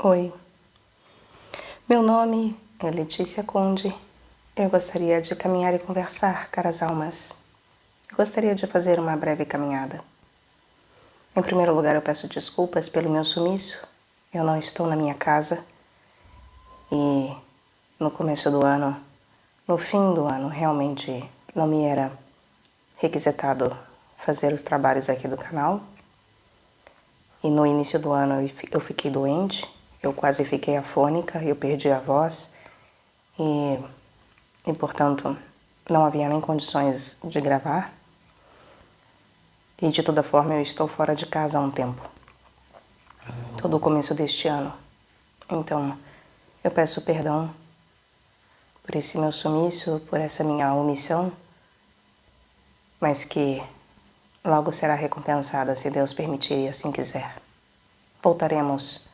Oi, meu nome é Letícia Conde. Eu gostaria de caminhar e conversar, caras almas. Eu gostaria de fazer uma breve caminhada. Em primeiro lugar, eu peço desculpas pelo meu sumiço. Eu não estou na minha casa e no começo do ano, no fim do ano, realmente não me era requisitado fazer os trabalhos aqui do canal. E no início do ano eu fiquei doente, eu quase fiquei afônica, eu perdi a voz e portanto não havia nem condições de gravar. E de toda forma eu estou fora de casa há um tempo, todo o começo deste ano. Então eu peço perdão por esse meu sumiço, por essa minha omissão, mas que logo será recompensada se Deus permitir e assim quiser. Voltaremos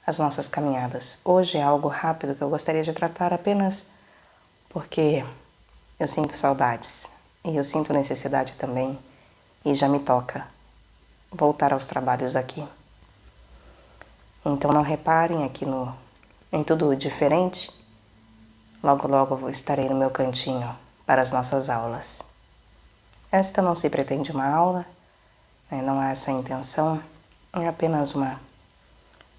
às nossas caminhadas. Hoje é algo rápido que eu gostaria de tratar apenas porque eu sinto saudades e eu sinto necessidade também e já me toca voltar aos trabalhos aqui. Então não reparem aqui em tudo diferente. Logo logo estarei no meu cantinho para as nossas aulas. Esta não se pretende uma aula, não há essa intenção, é apenas uma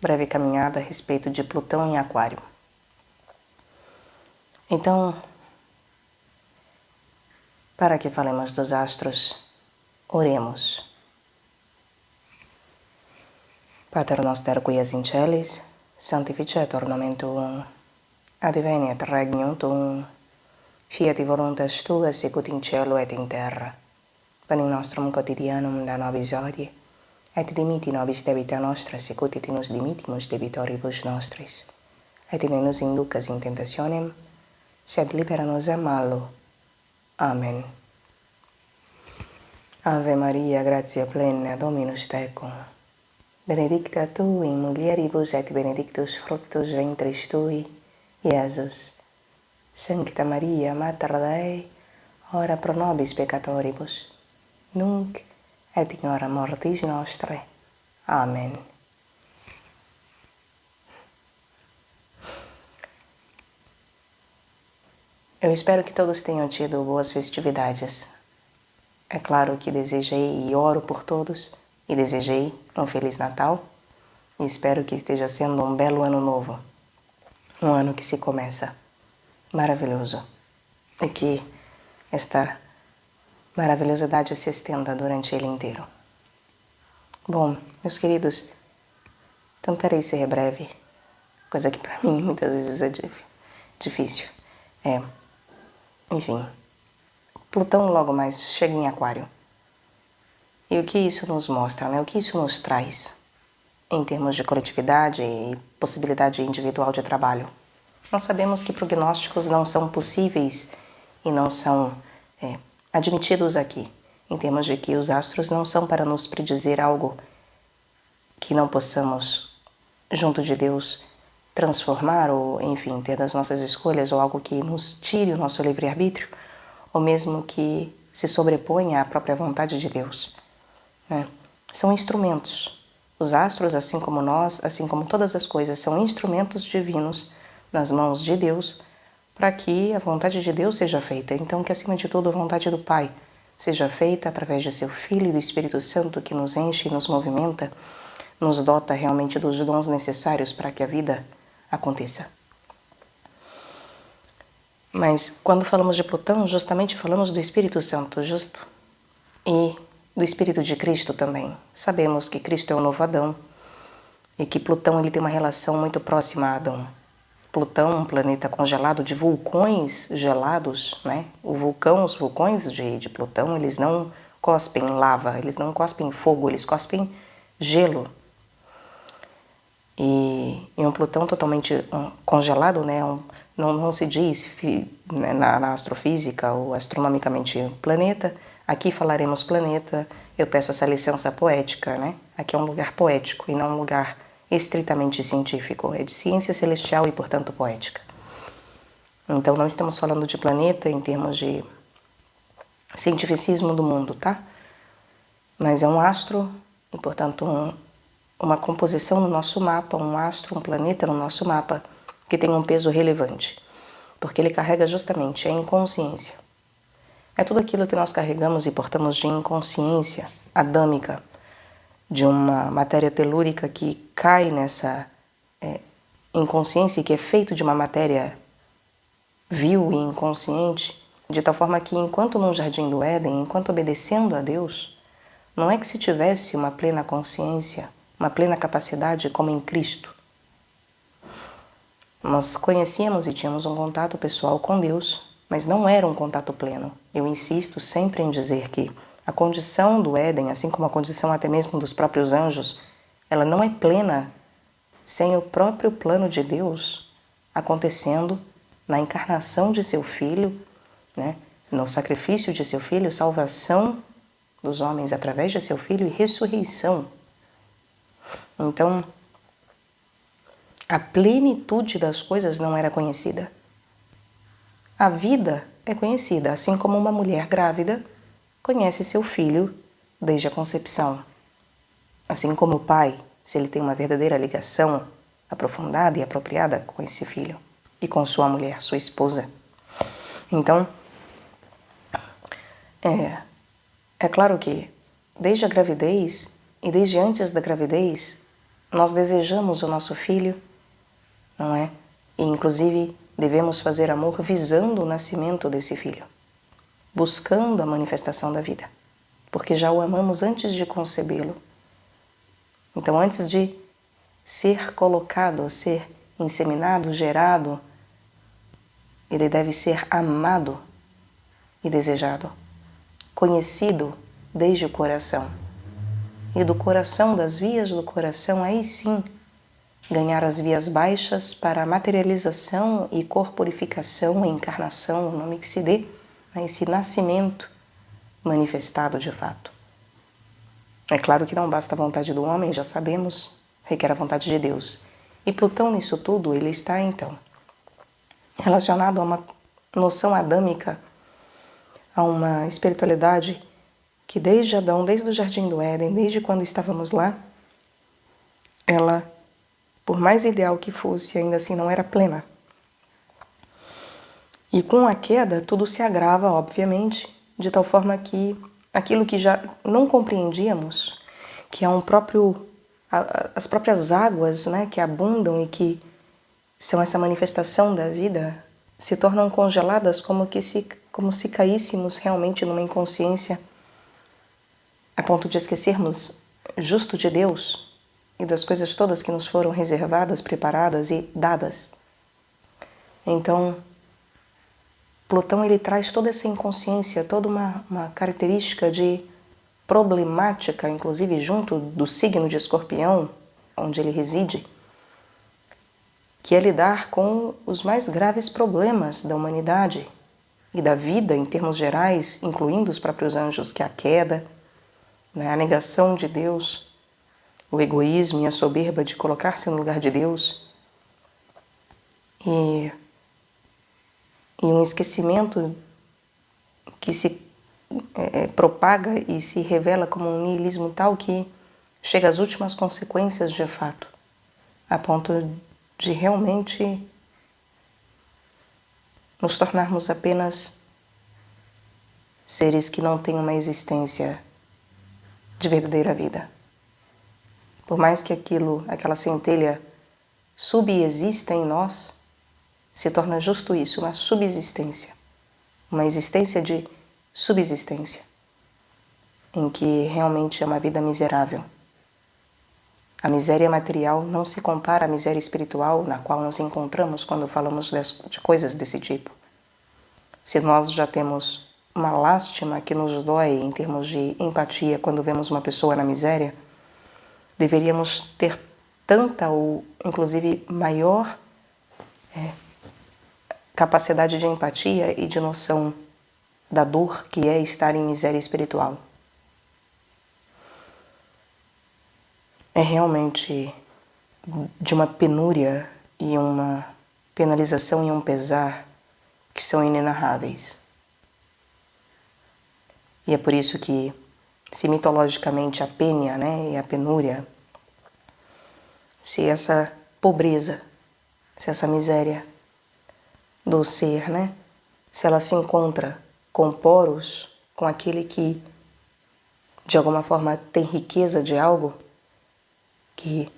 breve caminhada a respeito de Plutão em Aquário. Então, para que falemos dos astros, oremos. Pater noster qui es in celis, sanctificetur nomen tuum, adveniat regnum tuum, fiat voluntas tua sicut in cielo et in terra. Panem nostrum quotidianum da nobis hodie, et dimitti nobis debita nostra sicut et nos dimittimus debitoribus nostris. Et ne nos inducas in tentationem, sed libera nos a malo. Amen. Ave Maria, gratia plena, Dominus tecum. Benedicta tu in mulieribus et benedictus fructus ventris tui, Iesus. Sancta Maria, Mater Dei, ora pro nobis peccatoribus, nunc et in hora mortis nostrae. Amen. Eu espero que todos tenham tido boas festividades. É claro que desejei e oro por todos, e desejei um Feliz Natal, e espero que esteja sendo um belo ano novo, um ano que se começa maravilhoso, e que esta maravilhosidade se estenda durante ele inteiro. Bom, meus queridos, tentarei ser breve, coisa que para mim muitas vezes é difícil. Enfim, Plutão logo mais chega em Aquário. E o que isso nos mostra, O que isso nos traz em termos de coletividade e possibilidade individual de trabalho? Nós sabemos que prognósticos não são possíveis e não são admitidos aqui, em termos de que os astros não são para nos predizer algo que não possamos, junto de Deus, transformar ou, enfim, ter das nossas escolhas, ou algo que nos tire o nosso livre-arbítrio, ou mesmo que se sobreponha à própria vontade de Deus. São instrumentos. Os astros, assim como nós, assim como todas as coisas, são instrumentos divinos nas mãos de Deus para que a vontade de Deus seja feita. Então, que acima de tudo a vontade do Pai seja feita através de seu Filho e do Espírito Santo que nos enche e nos movimenta, nos dota realmente dos dons necessários para que a vida aconteça. Mas quando falamos de Plutão, justamente falamos do Espírito Santo, justo? E do Espírito de Cristo também. Sabemos que Cristo é o novo Adão e que Plutão ele tem uma relação muito próxima a Adão. Plutão, um planeta congelado de vulcões gelados, os vulcões de Plutão, eles não cospem lava, eles não cospem fogo, eles cospem gelo. E um Plutão totalmente congelado, não se diz na astrofísica ou astronomicamente planeta. Aqui falaremos planeta. Eu peço essa licença poética, Aqui é um lugar poético e não um lugar estritamente científico. É de ciência celestial e, portanto, poética. Então, não estamos falando de planeta em termos de cientificismo do mundo, tá? Mas é um astro e, portanto, uma composição no nosso mapa, um astro, um planeta no nosso mapa, que tem um peso relevante, porque ele carrega justamente a inconsciência. É tudo aquilo que nós carregamos e portamos de inconsciência adâmica, de uma matéria telúrica que cai nessa inconsciência e que é feito de uma matéria vil e inconsciente, de tal forma que enquanto no Jardim do Éden, enquanto obedecendo a Deus, não é que se tivesse uma plena consciência, uma plena capacidade como em Cristo. Nós conhecíamos e tínhamos um contato pessoal com Deus, mas não era um contato pleno. Eu insisto sempre em dizer que a condição do Éden, assim como a condição até mesmo dos próprios anjos, ela não é plena sem o próprio plano de Deus acontecendo na encarnação de seu Filho, né? No sacrifício de seu Filho, salvação dos homens através de seu Filho e ressurreição. Então, a plenitude das coisas não era conhecida. A vida é conhecida, assim como uma mulher grávida conhece seu filho desde a concepção. Assim como o pai, se ele tem uma verdadeira ligação aprofundada e apropriada com esse filho e com sua mulher, sua esposa. Então, é claro que desde a gravidez e desde antes da gravidez, nós desejamos o nosso filho, não é? E inclusive devemos fazer amor visando o nascimento desse filho, buscando a manifestação da vida, porque já o amamos antes de concebê-lo. Então, antes de ser colocado, ser inseminado, gerado, ele deve ser amado e desejado, conhecido desde o coração. E do coração, das vias do coração, aí sim, ganhar as vias baixas para a materialização e corporificação, encarnação, o nome que se dê a esse nascimento manifestado de fato. É claro que não basta a vontade do homem, já sabemos, requer a vontade de Deus. E Plutão nisso tudo, ele está então relacionado a uma noção adâmica, a uma espiritualidade que desde Adão, desde o Jardim do Éden, desde quando estávamos lá, ela, por mais ideal que fosse, ainda assim não era plena. E com a queda, tudo se agrava, obviamente, de tal forma que aquilo que já não compreendíamos, que é as próprias águas, né, que abundam e que são essa manifestação da vida, se tornam congeladas como se caíssemos realmente numa inconsciência a ponto de esquecermos justo de Deus e das coisas todas que nos foram reservadas, preparadas e dadas. Então, Plutão ele traz toda essa inconsciência, toda uma característica de problemática, inclusive junto do signo de Escorpião, onde ele reside, que é lidar com os mais graves problemas da humanidade e da vida em termos gerais, incluindo os próprios anjos, que é a queda, né, a negação de Deus, o egoísmo e a soberba de colocar-se no lugar de Deus e um esquecimento que se propaga e se revela como um niilismo tal que chega às últimas consequências de fato, a ponto de realmente nos tornarmos apenas seres que não têm uma existência de verdadeira vida. Por mais que aquela centelha subexista em nós, se torna justo isso, uma subsistência, uma existência de subsistência, em que realmente é uma vida miserável. A miséria material não se compara à miséria espiritual na qual nos encontramos quando falamos de coisas desse tipo. Se nós já temos uma lástima que nos dói em termos de empatia quando vemos uma pessoa na miséria, deveríamos ter tanta ou inclusive maior capacidade de empatia e de noção da dor que é estar em miséria espiritual. É realmente de uma penúria e uma penalização e um pesar que são inenarráveis. E é por isso que, se mitologicamente a pênia, né, e a penúria se essa pobreza, se essa miséria do ser, né? Se ela se encontra com poros, com aquele que de alguma forma tem riqueza de algo que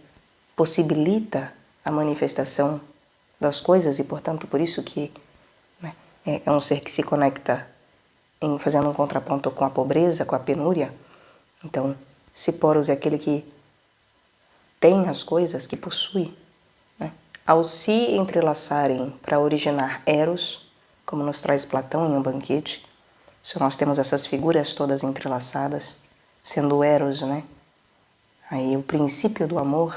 possibilita a manifestação das coisas e, portanto, por isso que, né, é um ser que se conecta fazendo um contraponto com a pobreza, com a penúria. Então, se poros é aquele que tem as coisas, que possui, né? Ao se entrelaçarem para originar Eros, como nos traz Platão em Um Banquete, se nós temos essas figuras todas entrelaçadas, sendo Eros, né? Aí o princípio do amor,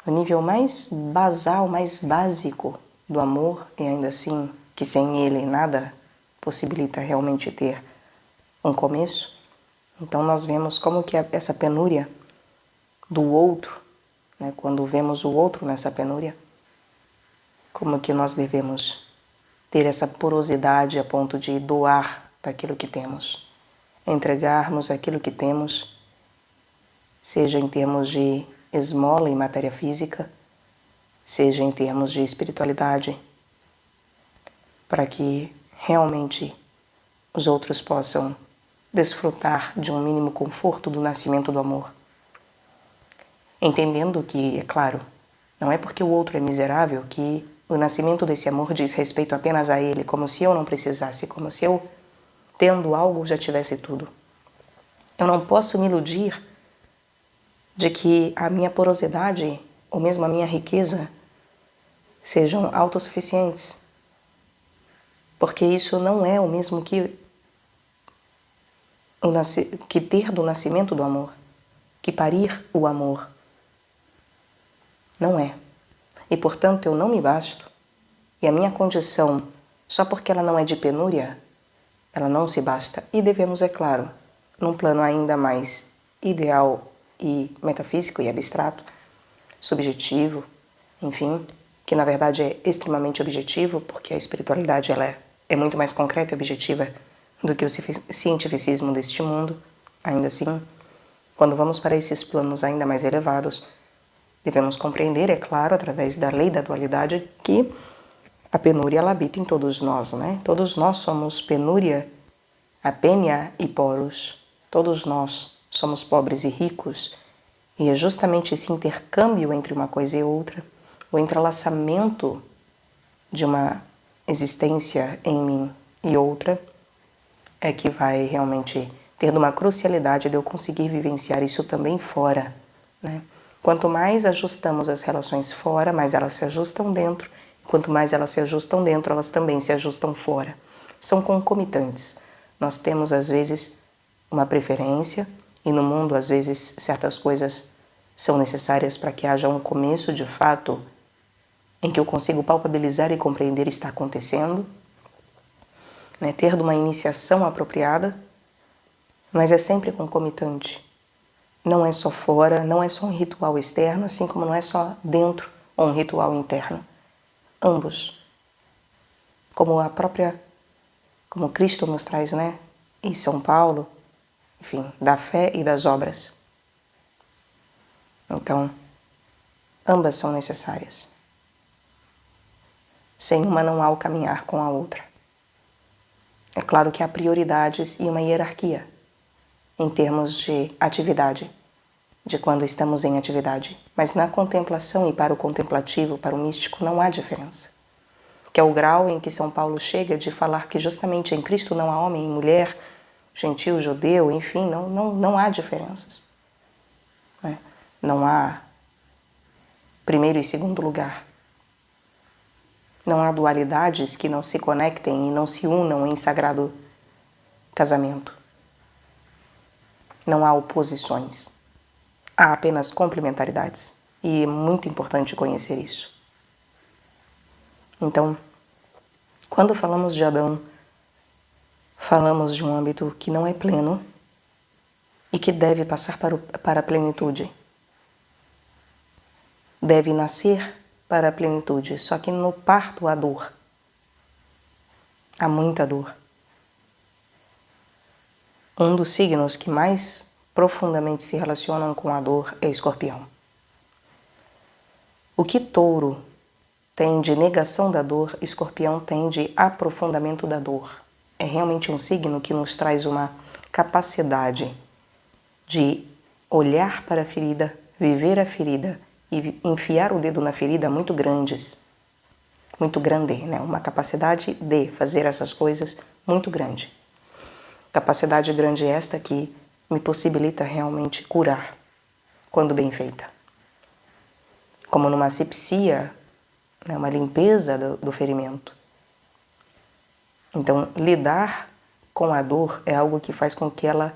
o nível mais basal, mais básico do amor, e ainda assim que sem ele nada possibilita realmente ter um começo. Então nós vemos como que essa penúria do outro, né, quando vemos o outro nessa penúria, como que nós devemos ter essa porosidade a ponto de doar daquilo que temos, entregarmos aquilo que temos, seja em termos de esmola e matéria física, seja em termos de espiritualidade, para que realmente os outros possam desfrutar de um mínimo conforto do nascimento do amor. Entendendo que, é claro, não é porque o outro é miserável que o nascimento desse amor diz respeito apenas a ele, como se eu não precisasse, como se eu, tendo algo, já tivesse tudo. Eu não posso me iludir de que a minha porosidade, ou mesmo a minha riqueza, sejam autossuficientes. Porque isso não é o mesmo que ter do nascimento do amor, que parir o amor. Não é. E, portanto, eu não me basto. E a minha condição, só porque ela não é de penúria, ela não se basta. E devemos, é claro, num plano ainda mais ideal e metafísico e abstrato, subjetivo, enfim, que na verdade é extremamente objetivo, porque a espiritualidade ela é muito mais concreta e objetiva do que o cientificismo deste mundo. Ainda assim, quando vamos para esses planos ainda mais elevados, devemos compreender, é claro, através da lei da dualidade, que a penúria ela habita em todos nós, né? Todos nós somos penúria, apênia e poros. Todos nós somos pobres e ricos. E é justamente esse intercâmbio entre uma coisa e outra, o entrelaçamento de uma existência em mim e outra, é que vai realmente ter uma crucialidade de eu conseguir vivenciar isso também fora, né? Quanto mais ajustamos as relações fora, mais elas se ajustam dentro. Quanto mais elas se ajustam dentro, elas também se ajustam fora. São concomitantes. Nós temos, às vezes, uma preferência, e no mundo, às vezes, certas coisas são necessárias para que haja um começo, de fato, em que eu consigo palpabilizar e compreender o que está acontecendo, né? Ter uma iniciação apropriada, mas é sempre concomitante. Não é só fora, não é só um ritual externo, assim como não é só dentro ou um ritual interno. Ambos. Como Cristo nos traz, né? Em São Paulo, enfim, da fé e das obras. Então, ambas são necessárias. Sem uma não há o caminhar com a outra. É claro que há prioridades e uma hierarquia em termos de atividade, de quando estamos em atividade. Mas na contemplação e para o contemplativo, para o místico, não há diferença. Que é o grau em que São Paulo chega de falar que justamente em Cristo não há homem e mulher, gentil, judeu, enfim, não há diferenças. Né? Não há primeiro e segundo lugar. Não há dualidades que não se conectem e não se unam em sagrado casamento. Não há oposições. Há apenas complementaridades. E é muito importante conhecer isso. Então, quando falamos de Adão, falamos de um âmbito que não é pleno e que deve passar para a plenitude. Deve nascer para a plenitude, só que no parto há dor. Há muita dor. Um dos signos que mais profundamente se relacionam com a dor é Escorpião. O que Touro tem de negação da dor, Escorpião tem de aprofundamento da dor. É realmente um signo que nos traz uma capacidade de olhar para a ferida, viver a ferida e enfiar o dedo na ferida muito grandes. Muito grande, né? Uma capacidade de fazer essas coisas muito grande. Capacidade grande esta que me possibilita realmente curar, quando bem feita. Como numa asepsia, né? Uma limpeza do ferimento. Então, lidar com a dor é algo que faz com que ela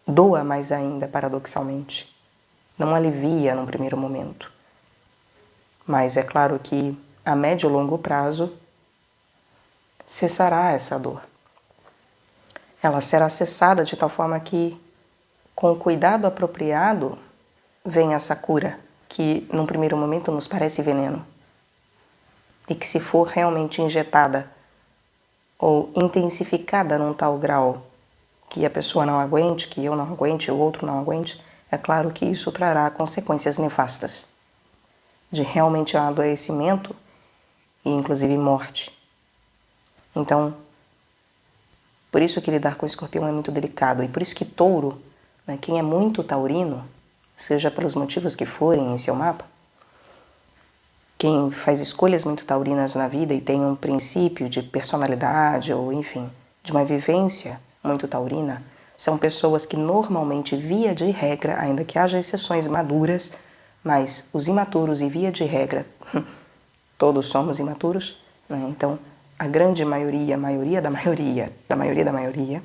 doa mais ainda, paradoxalmente. Não alivia num primeiro momento. Mas é claro que a médio e longo prazo cessará essa dor. Ela será cessada de tal forma que, com o cuidado apropriado, vem essa cura, que num primeiro momento nos parece veneno. E que se for realmente injetada ou intensificada num tal grau que a pessoa não aguente, que eu não aguente, o outro não aguente, é claro que isso trará consequências nefastas, de realmente um adoecimento e inclusive morte. Então, por isso que lidar com o Escorpião é muito delicado, e por isso que Touro, né, quem é muito taurino, seja pelos motivos que forem em seu mapa, quem faz escolhas muito taurinas na vida e tem um princípio de personalidade ou, enfim, de uma vivência muito taurina, são pessoas que normalmente, via de regra, ainda que haja exceções maduras, mas os imaturos e via de regra, todos somos imaturos, né? Então a grande maioria, da maioria,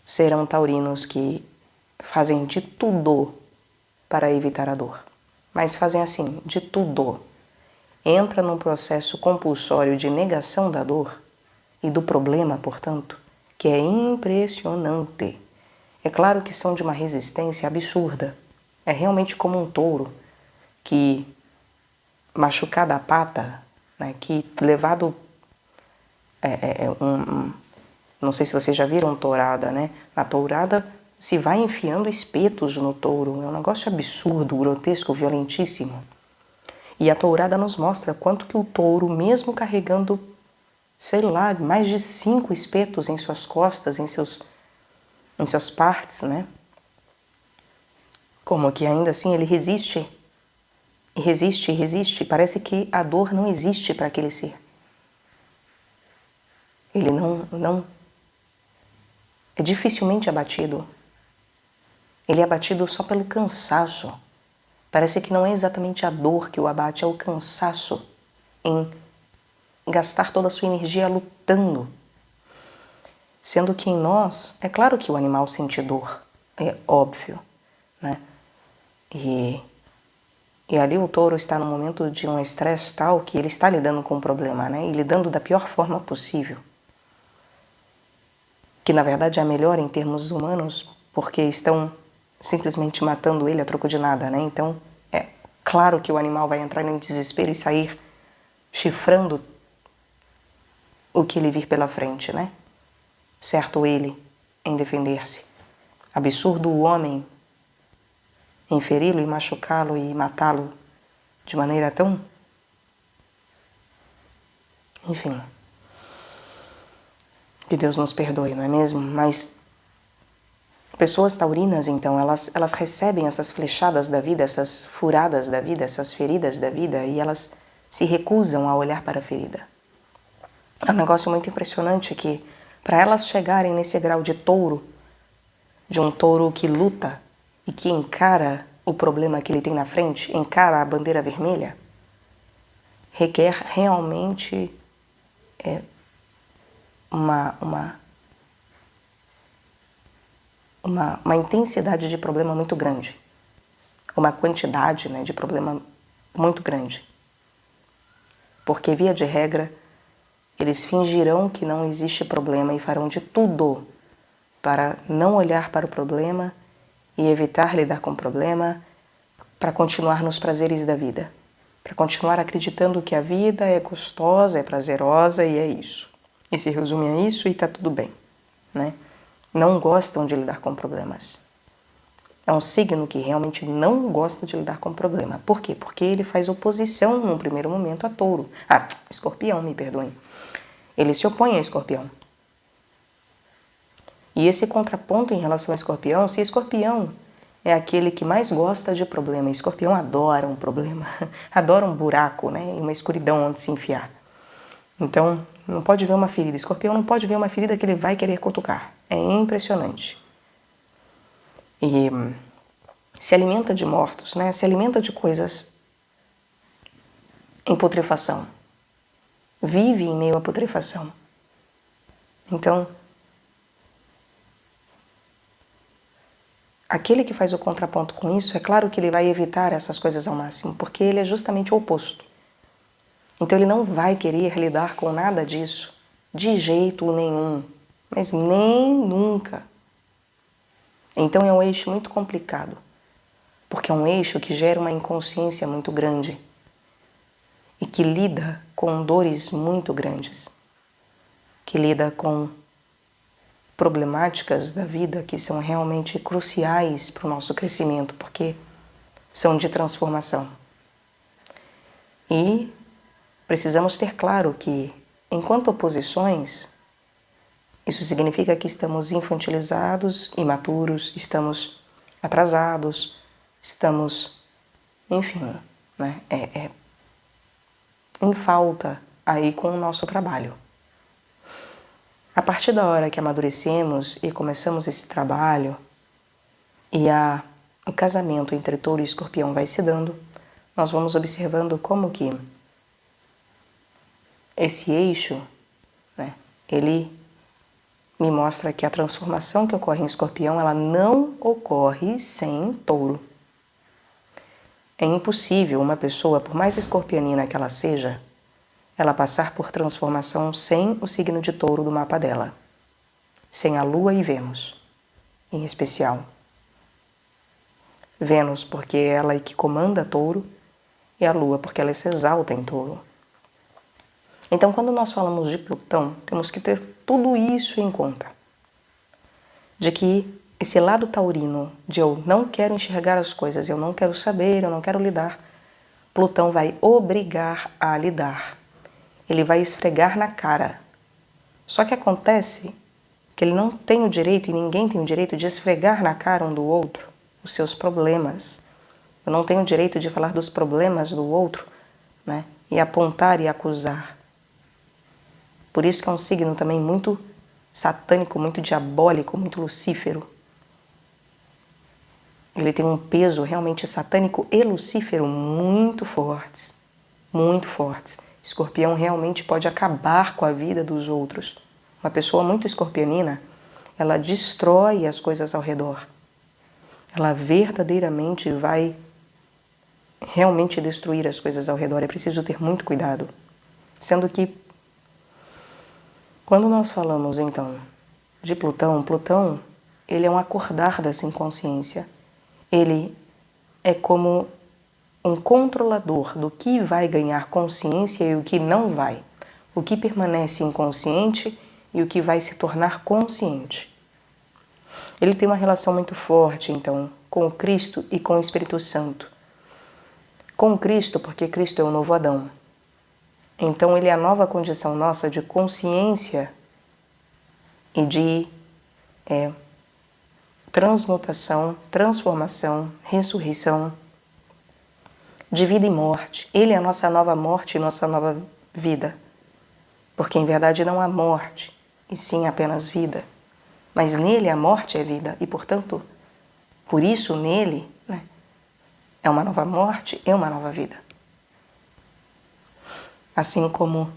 serão taurinos que fazem de tudo para evitar a dor. Mas fazem assim, de tudo. Entra num processo compulsório de negação da dor e do problema, portanto, que é impressionante. É claro que são de uma resistência absurda. É realmente como um touro que, machucada a pata, né, que levado... não sei se vocês já viram tourada, né? Na tourada se vai enfiando espetos no touro. É um negócio absurdo, grotesco, violentíssimo. E a tourada nos mostra quanto que o touro, mesmo carregando, sei lá, mais de 5 espetos em suas costas, em suas partes, né? Como que ainda assim ele resiste, e resiste, e resiste. Parece que a dor não existe para aquele ser. Ele não é dificilmente abatido. Ele é abatido só pelo cansaço. Parece que não é exatamente a dor que o abate, é o cansaço em gastar toda a sua energia lutando. Sendo que em nós, é claro que o animal sente dor, é óbvio, né? E ali o touro está num momento de um estresse tal que ele está lidando com o problema, né? E lidando da pior forma possível. Que na verdade é a melhor em termos humanos, porque estão simplesmente matando ele a troco de nada, né? Então é claro que o animal vai entrar em desespero e sair chifrando o que ele vir pela frente, né? Certo ele em defender-se. Absurdo o homem em feri-lo e machucá-lo e matá-lo de maneira tão... Enfim, que Deus nos perdoe, não é mesmo? Mas pessoas taurinas, então, elas recebem essas flechadas da vida, essas furadas da vida, essas feridas da vida, e elas se recusam a olhar para a ferida. É um negócio muito impressionante que, para elas chegarem nesse grau de touro, de um touro que luta e que encara o problema que ele tem na frente, encara a bandeira vermelha, requer realmente uma intensidade de problema muito grande, uma quantidade, né, de problema muito grande. Porque, via de regra, eles fingirão que não existe problema e farão de tudo para não olhar para o problema e evitar lidar com o problema, para continuar nos prazeres da vida, para continuar acreditando que a vida é gostosa, é prazerosa e é isso. E se resume a isso e está tudo bem, né? Não gostam de lidar com problemas. É um signo que realmente não gosta de lidar com o problema. Por quê? Porque ele faz oposição num primeiro momento a Touro. Escorpião, me perdoem. Ele se opõe a Escorpião. E esse contraponto em relação a Escorpião, se Escorpião é aquele que mais gosta de problema, Escorpião adora um problema, adora um buraco, né? E uma escuridão onde se enfiar. Então, não pode ver uma ferida. Escorpião não pode ver uma ferida que ele vai querer cutucar. É impressionante. E se alimenta de mortos, né? Se alimenta de coisas em putrefação. Vive em meio à putrefação. Então, aquele que faz o contraponto com isso, é claro que ele vai evitar essas coisas ao máximo, porque ele é justamente o oposto. Então ele não vai querer lidar com nada disso, de jeito nenhum, mas nem nunca. Então é um eixo muito complicado, porque é um eixo que gera uma inconsciência muito grande e que lida com dores muito grandes, que lida com problemáticas da vida que são realmente cruciais para o nosso crescimento, porque são de transformação. E precisamos ter claro que, enquanto oposições, isso significa que estamos infantilizados, imaturos, estamos atrasados, estamos, enfim, né, em falta aí com o nosso trabalho. A partir da hora que amadurecemos e começamos esse trabalho e o casamento entre Touro e Escorpião vai se dando, nós vamos observando como que esse eixo, né, ele me mostra que a transformação que ocorre em Escorpião, ela não ocorre sem Touro. É impossível uma pessoa, por mais escorpianina que ela seja, ela passar por transformação sem o signo de Touro do mapa dela, sem a Lua e Vênus, em especial. Vênus porque ela é que comanda Touro e a Lua porque ela se exalta em Touro. Então, quando nós falamos de Plutão, temos que ter tudo isso em conta. De que esse lado taurino, de eu não quero enxergar as coisas, eu não quero saber, eu não quero lidar, Plutão vai obrigar a lidar. Ele vai esfregar na cara. Só que acontece que ele não tem o direito, e ninguém tem o direito, de esfregar na cara um do outro os seus problemas. Eu não tenho o direito de falar dos problemas do outro, né? E apontar e acusar. Por isso que é um signo também muito satânico, muito diabólico, muito lucífero. Ele tem um peso realmente satânico e lucífero muito fortes. Muito fortes. Escorpião realmente pode acabar com a vida dos outros. Uma pessoa muito escorpionina, ela destrói as coisas ao redor. Ela verdadeiramente vai realmente destruir as coisas ao redor. É preciso ter muito cuidado. Sendo que, quando nós falamos, então, de Plutão, Plutão, ele é um acordar dessa inconsciência. Ele é como um controlador do que vai ganhar consciência e o que não vai. O que permanece inconsciente e o que vai se tornar consciente. Ele tem uma relação muito forte, então, com o Cristo e com o Espírito Santo. Com o Cristo, porque Cristo é o novo Adão. Então, ele é a nova condição nossa de consciência e de transmutação, transformação, ressurreição, de vida e morte. Ele é a nossa nova morte e nossa nova vida. Porque, em verdade, não há morte, e sim apenas vida. Mas nele a morte é vida, e, portanto, por isso nele, né, é uma nova morte e uma nova vida. Assim como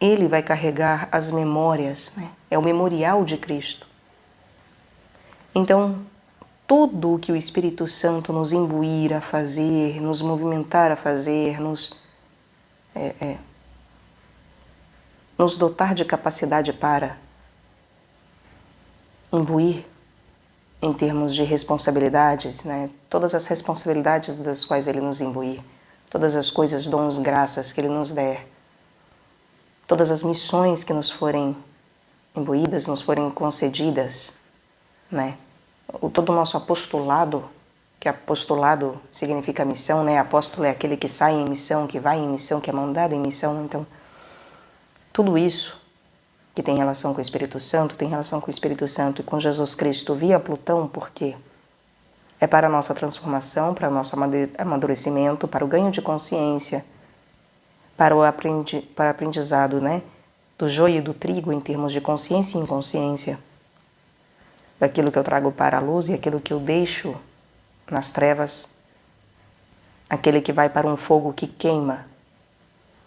ele vai carregar as memórias, né, é o memorial de Cristo. Então, tudo o que o Espírito Santo nos imbuir a fazer, nos movimentar a fazer, nos dotar de capacidade para imbuir em termos de responsabilidades, né? Todas as responsabilidades das quais Ele nos imbuir, todas as coisas, dons, graças que Ele nos der, todas as missões que nos forem imbuídas, nos forem concedidas, né? todo o nosso apostolado, que apostolado significa missão, né? Apóstolo é aquele que sai em missão, que vai em missão, que é mandado em missão. Então, tudo isso que tem relação com o Espírito Santo, tem relação com o Espírito Santo e com Jesus Cristo via Plutão, por quê? É para a nossa transformação, para o nosso amadurecimento, para o ganho de consciência, para o aprendizado, né? Do joio e do trigo em termos de consciência e inconsciência, daquilo que eu trago para a luz e aquilo que eu deixo nas trevas, aquele que vai para um fogo que queima,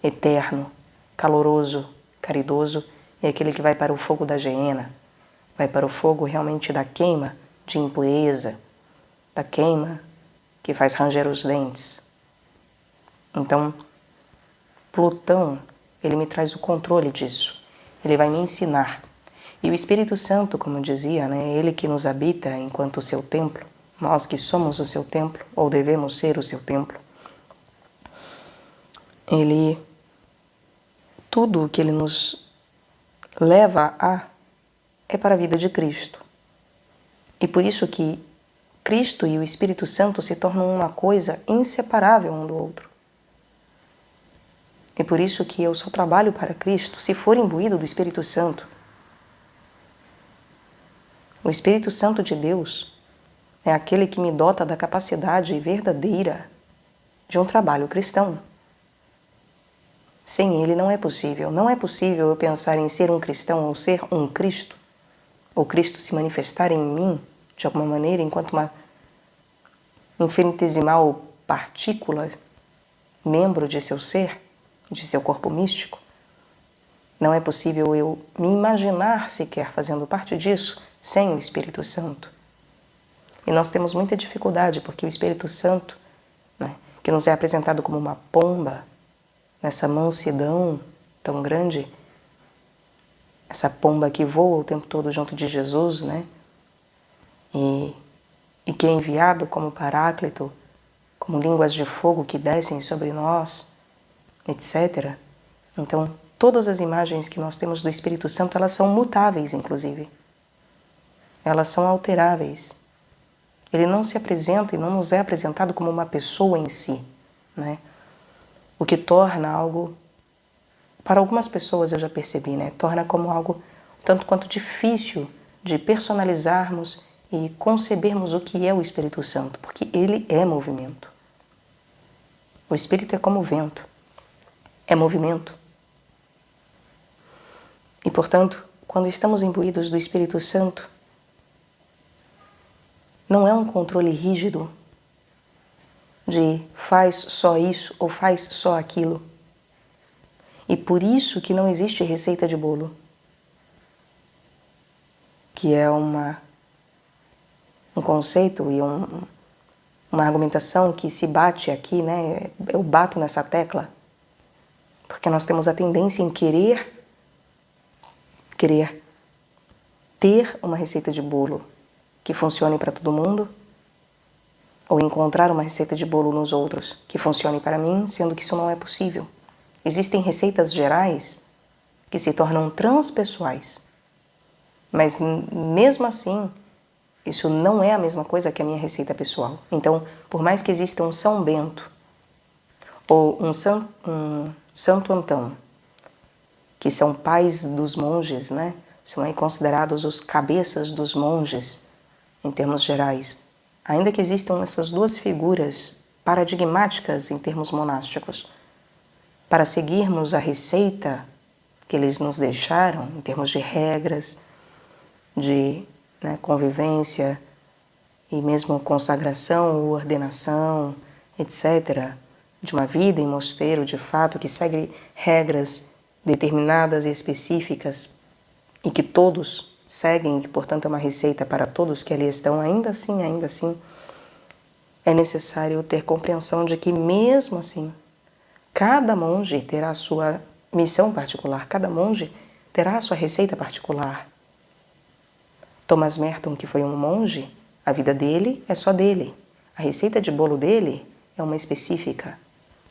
eterno, caloroso, caridoso, e aquele que vai para o fogo da geena, vai para o fogo realmente da queima de impureza, da queima que faz ranger os dentes. Então, Plutão, ele me traz o controle disso, ele vai me ensinar. E o Espírito Santo, como dizia, né, ele que nos habita enquanto o seu templo, nós que somos o seu templo, ou devemos ser o seu templo, ele, tudo o que ele nos leva a, é para a vida de Cristo. E por isso que Cristo e o Espírito Santo se tornam uma coisa inseparável um do outro. E por isso que eu só trabalho para Cristo se for imbuído do Espírito Santo. O Espírito Santo de Deus é aquele que me dota da capacidade verdadeira de um trabalho cristão. Sem ele não é possível. Não é possível eu pensar em ser um cristão ou ser um Cristo, ou Cristo se manifestar em mim de alguma maneira enquanto uma infinitesimal partícula, membro de seu ser, de seu corpo místico. Não é possível eu me imaginar sequer fazendo parte disso sem o Espírito Santo. E nós temos muita dificuldade porque o Espírito Santo, né, que nos é apresentado como uma pomba, nessa mansidão tão grande, essa pomba que voa o tempo todo junto de Jesus, né, e que é enviado como Paráclito, como línguas de fogo que descem sobre nós, etc. Então, todas as imagens que nós temos do Espírito Santo, elas são mutáveis, inclusive. Elas são alteráveis. Ele não se apresenta e não nos é apresentado como uma pessoa em si, né? O que torna algo, para algumas pessoas eu já percebi, né? Torna como algo tanto quanto difícil de personalizarmos e concebermos o que é o Espírito Santo, porque ele é movimento. O Espírito é como o vento, é movimento. E, portanto, quando estamos imbuídos do Espírito Santo, não é um controle rígido de faz só isso ou faz só aquilo. E por isso que não existe receita de bolo, que é um conceito e uma argumentação que se bate aqui, né? Eu bato nessa tecla, porque nós temos a tendência em querer ter uma receita de bolo que funcione para todo mundo, ou encontrar uma receita de bolo nos outros que funcione para mim, sendo que isso não é possível. Existem receitas gerais que se tornam transpessoais, mas mesmo assim, isso não é a mesma coisa que a minha receita pessoal. Então, por mais que exista um São Bento ou um Santo Antão, que são pais dos monges, né? São aí considerados os cabeças dos monges, em termos gerais. Ainda que existam essas duas figuras paradigmáticas em termos monásticos, para seguirmos a receita que eles nos deixaram, em termos de regras, de convivência e mesmo consagração ou ordenação, etc., de uma vida em mosteiro, de fato, que segue regras determinadas e específicas e que todos seguem, que portanto é uma receita para todos que ali estão, ainda assim, é necessário ter compreensão de que mesmo assim, cada monge terá a sua missão particular, cada monge terá a sua receita particular. Thomas Merton, que foi um monge, a vida dele é só dele. A receita de bolo dele é uma específica.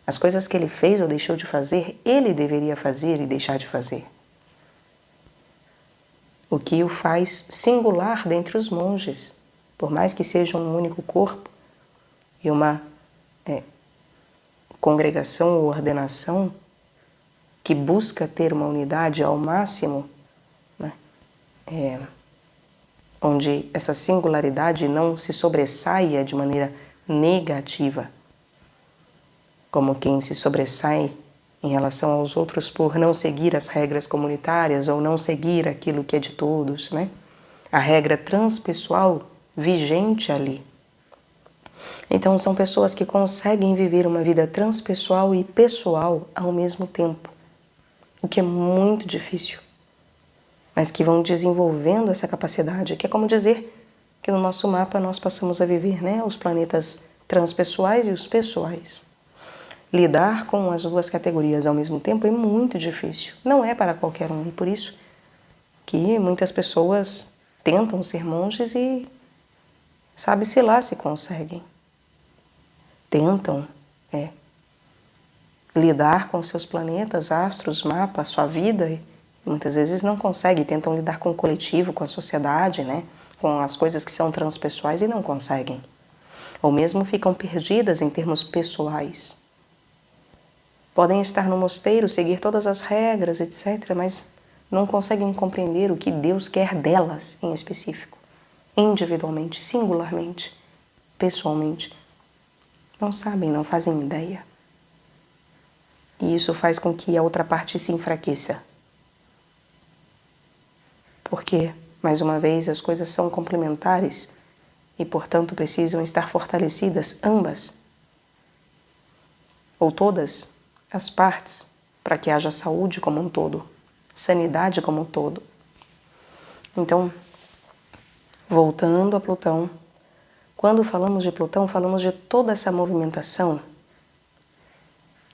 As coisas que ele fez ou deixou de fazer, ele deveria fazer e deixar de fazer. O que o faz singular dentre os monges, Por mais que seja um único corpo e uma congregação ou ordenação que busca ter uma unidade ao máximo, né? Onde essa singularidade não se sobressaia de maneira negativa, como quem se sobressai em relação aos outros por não seguir as regras comunitárias ou não seguir aquilo que é de todos, né? A regra transpessoal vigente ali. Então são pessoas que conseguem viver uma vida transpessoal e pessoal ao mesmo tempo, o que é muito difícil, mas que vão desenvolvendo essa capacidade, que é como dizer que no nosso mapa nós passamos a viver, né, os planetas transpessoais e os pessoais. Lidar com as duas categorias ao mesmo tempo é muito difícil, não é para qualquer um, e por isso que muitas pessoas tentam ser monges e sabe-se lá se conseguem. Tentam lidar com seus planetas, astros, mapas, sua vida, e muitas vezes não conseguem, tentam lidar com o coletivo, com a sociedade, né? Com as coisas que são transpessoais e não conseguem. Ou mesmo ficam perdidas em termos pessoais. Podem estar no mosteiro, seguir todas as regras, etc., mas não conseguem compreender o que Deus quer delas em específico, individualmente, singularmente, pessoalmente. Não sabem, não fazem ideia. E isso faz com que a outra parte se enfraqueça. Porque, mais uma vez, as coisas são complementares e, portanto, precisam estar fortalecidas ambas, ou todas as partes, para que haja saúde como um todo, sanidade como um todo. Então, voltando a Plutão, quando falamos de Plutão, falamos de toda essa movimentação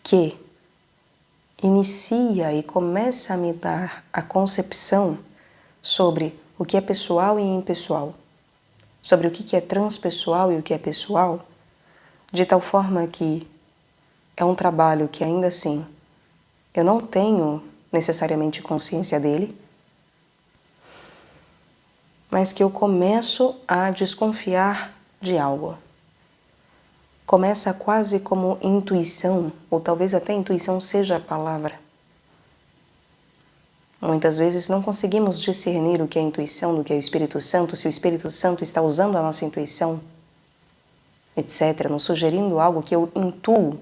que inicia e começa a me dar a concepção sobre o que é pessoal e impessoal, sobre o que é transpessoal e o que é pessoal, de tal forma que é um trabalho que ainda assim eu não tenho necessariamente consciência dele, mas que eu começo a desconfiar de algo. Começa quase como intuição, ou talvez até intuição seja a palavra. Muitas vezes não conseguimos discernir o que é intuição do que é o Espírito Santo, se o Espírito Santo está usando a nossa intuição, etc., nos sugerindo algo que eu intuo.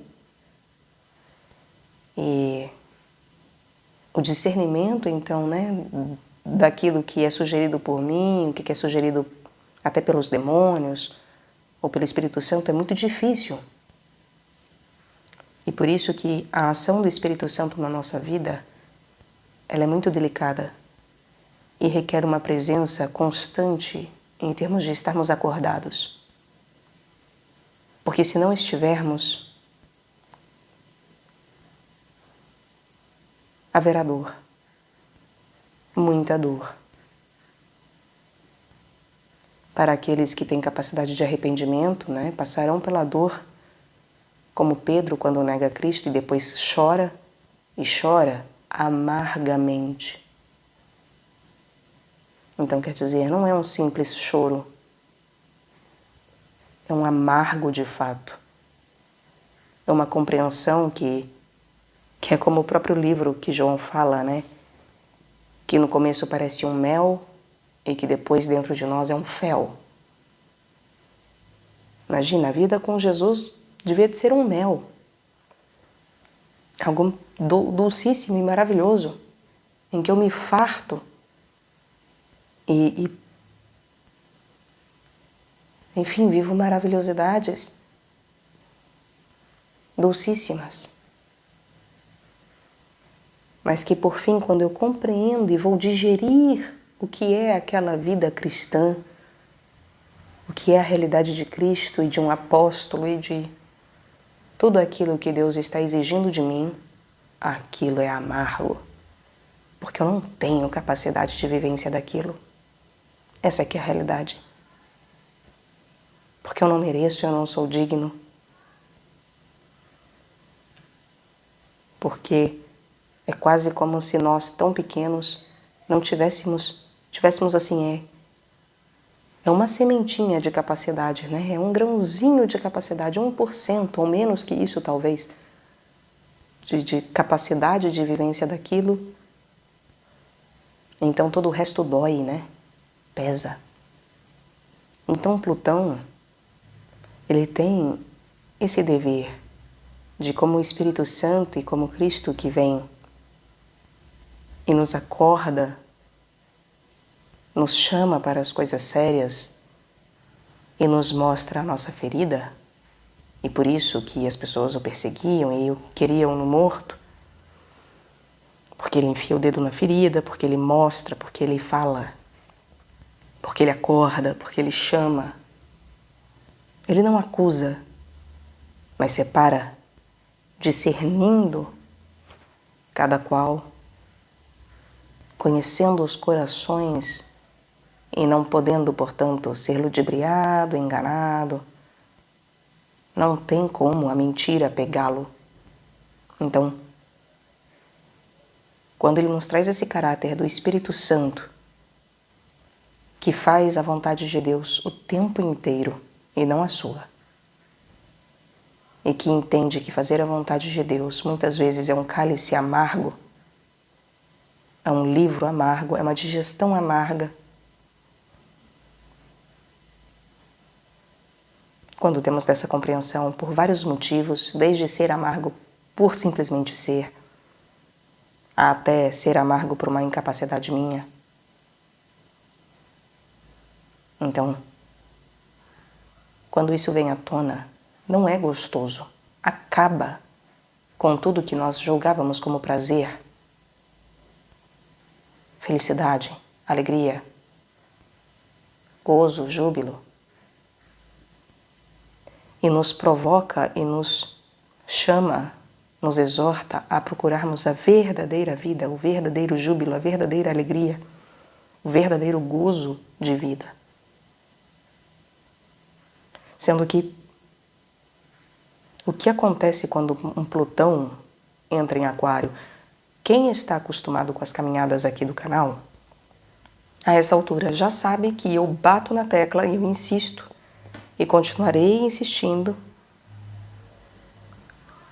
E o discernimento, então, né, daquilo que é sugerido por mim, o que é sugerido até pelos demônios, ou pelo Espírito Santo, é muito difícil. E por isso que a ação do Espírito Santo na nossa vida, ela é muito delicada e requer uma presença constante em termos de estarmos acordados. Porque se não estivermos, haverá dor, muita dor. Para aqueles que têm capacidade de arrependimento, né, passarão pela dor, como Pedro quando nega Cristo e depois chora, e chora amargamente. Então quer dizer, não é um simples choro, é um amargo de fato. É uma compreensão que é como o próprio livro que João fala, né? Que no começo parece um mel e que depois dentro de nós é um fel. Imagina, a vida com Jesus devia de ser um mel. Algo dulcíssimo e maravilhoso, em que eu me farto enfim, vivo maravilhosidades dulcíssimas. Mas que por fim, quando eu compreendo e vou digerir o que é aquela vida cristã, o que é a realidade de Cristo e de um apóstolo e de tudo aquilo que Deus está exigindo de mim, aquilo é amargo, porque eu não tenho capacidade de vivência daquilo. Essa aqui é a realidade. Porque eu não mereço, eu não sou digno. Porque é quase como se nós, tão pequenos, não tivéssemos assim, É uma sementinha de capacidade, né? É um grãozinho de capacidade, 1% ou menos que isso talvez, de capacidade de vivência daquilo. Então todo o resto dói, né? Pesa. Então Plutão, ele tem esse dever de, como o Espírito Santo e como Cristo que vem e nos acorda, nos chama para as coisas sérias e nos mostra a nossa ferida, e por isso que as pessoas o perseguiam e o queriam no morto, porque ele enfia o dedo na ferida, porque ele mostra, porque ele fala, porque ele acorda, porque ele chama. Ele não acusa, mas separa, discernindo cada qual, conhecendo os corações e não podendo, portanto, ser ludibriado, enganado. Não tem como a mentira pegá-lo. Então, quando ele nos traz esse caráter do Espírito Santo, que faz a vontade de Deus o tempo inteiro e não a sua, e que entende que fazer a vontade de Deus muitas vezes é um cálice amargo, é um livro amargo, é uma digestão amarga. Quando temos dessa compreensão por vários motivos, desde ser amargo por simplesmente ser, até ser amargo por uma incapacidade minha. Então, quando isso vem à tona, não é gostoso. Acaba com tudo que nós julgávamos como prazer, felicidade, alegria, gozo, júbilo. E nos provoca e nos chama, nos exorta a procurarmos a verdadeira vida, o verdadeiro júbilo, a verdadeira alegria, o verdadeiro gozo de vida. Sendo que o que acontece quando um Plutão entra em Aquário? Quem está acostumado com as caminhadas aqui do canal, a essa altura já sabe que eu bato na tecla e eu insisto e continuarei insistindo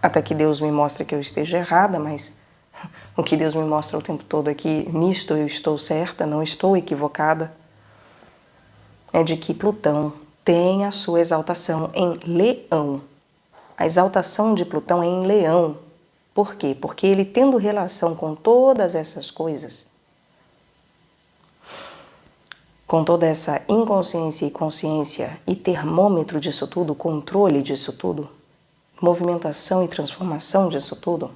até que Deus me mostre que eu esteja errada, mas o que Deus me mostra o tempo todo é que nisto eu estou certa, não estou equivocada, é de que Plutão tem a sua exaltação em Leão. A exaltação de Plutão é em Leão. Por quê? Porque ele, tendo relação com todas essas coisas, com toda essa inconsciência e consciência e termômetro disso tudo, controle disso tudo, movimentação e transformação disso tudo,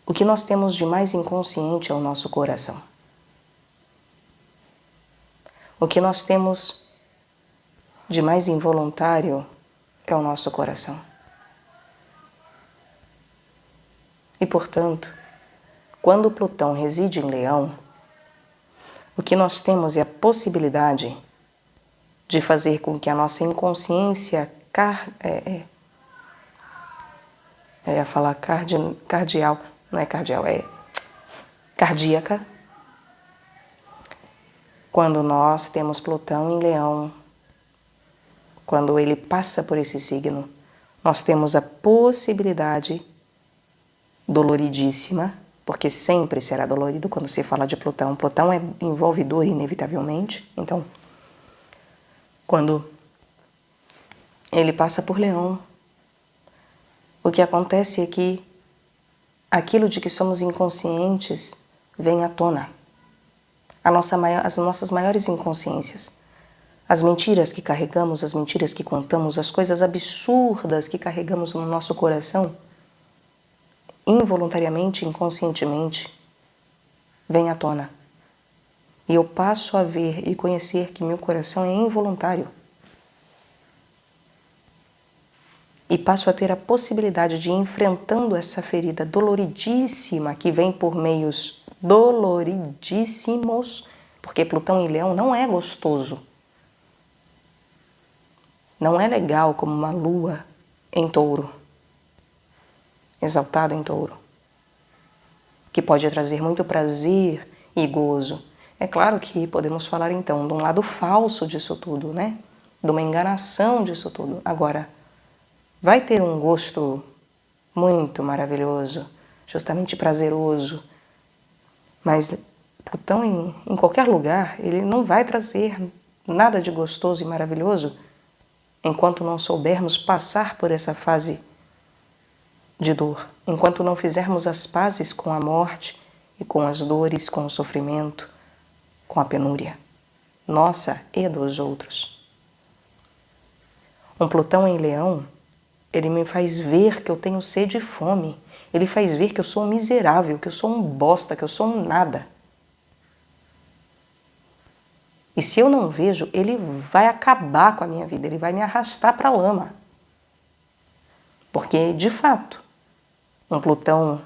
o que nós temos de mais inconsciente é o nosso coração. O que nós temos de mais involuntário é o nosso coração. E, portanto, quando Plutão reside em Leão, o que nós temos é a possibilidade de fazer com que a nossa inconsciência eu ia falar cardial, não é cardial, é cardíaca. Quando nós temos Plutão em Leão, quando ele passa por esse signo, nós temos a possibilidade doloridíssima, porque sempre será dolorido quando se fala de Plutão. Plutão envolve dor inevitavelmente. Então, quando ele passa por Leão, o que acontece é que aquilo de que somos inconscientes vem à tona. As nossas maiores inconsciências. As mentiras que carregamos, as mentiras que contamos, as coisas absurdas que carregamos no nosso coração, involuntariamente, inconscientemente, vem à tona. E eu passo a ver e conhecer que meu coração é involuntário. E passo a ter a possibilidade de ir enfrentando essa ferida doloridíssima que vem por meios doloridíssimos, porque Plutão em Leão não é gostoso. Não é legal como uma lua em touro, exaltada em touro, que pode trazer muito prazer e gozo, É claro que podemos falar então de um lado falso disso tudo, né? De uma enganação disso tudo. Agora, vai ter um gosto muito maravilhoso, justamente prazeroso, mas Plutão em qualquer lugar, ele não vai trazer nada de gostoso e maravilhoso enquanto não soubermos passar por essa fase de dor, enquanto não fizermos as pazes com a morte e com as dores, com o sofrimento, com a penúria, nossa e dos outros. Um Plutão em Leão, ele me faz ver que eu tenho sede e fome, ele faz ver que eu sou um miserável, que eu sou um bosta, que eu sou um nada. E se eu não vejo, ele vai acabar com a minha vida, ele vai me arrastar para a lama. Porque, de fato, um Plutão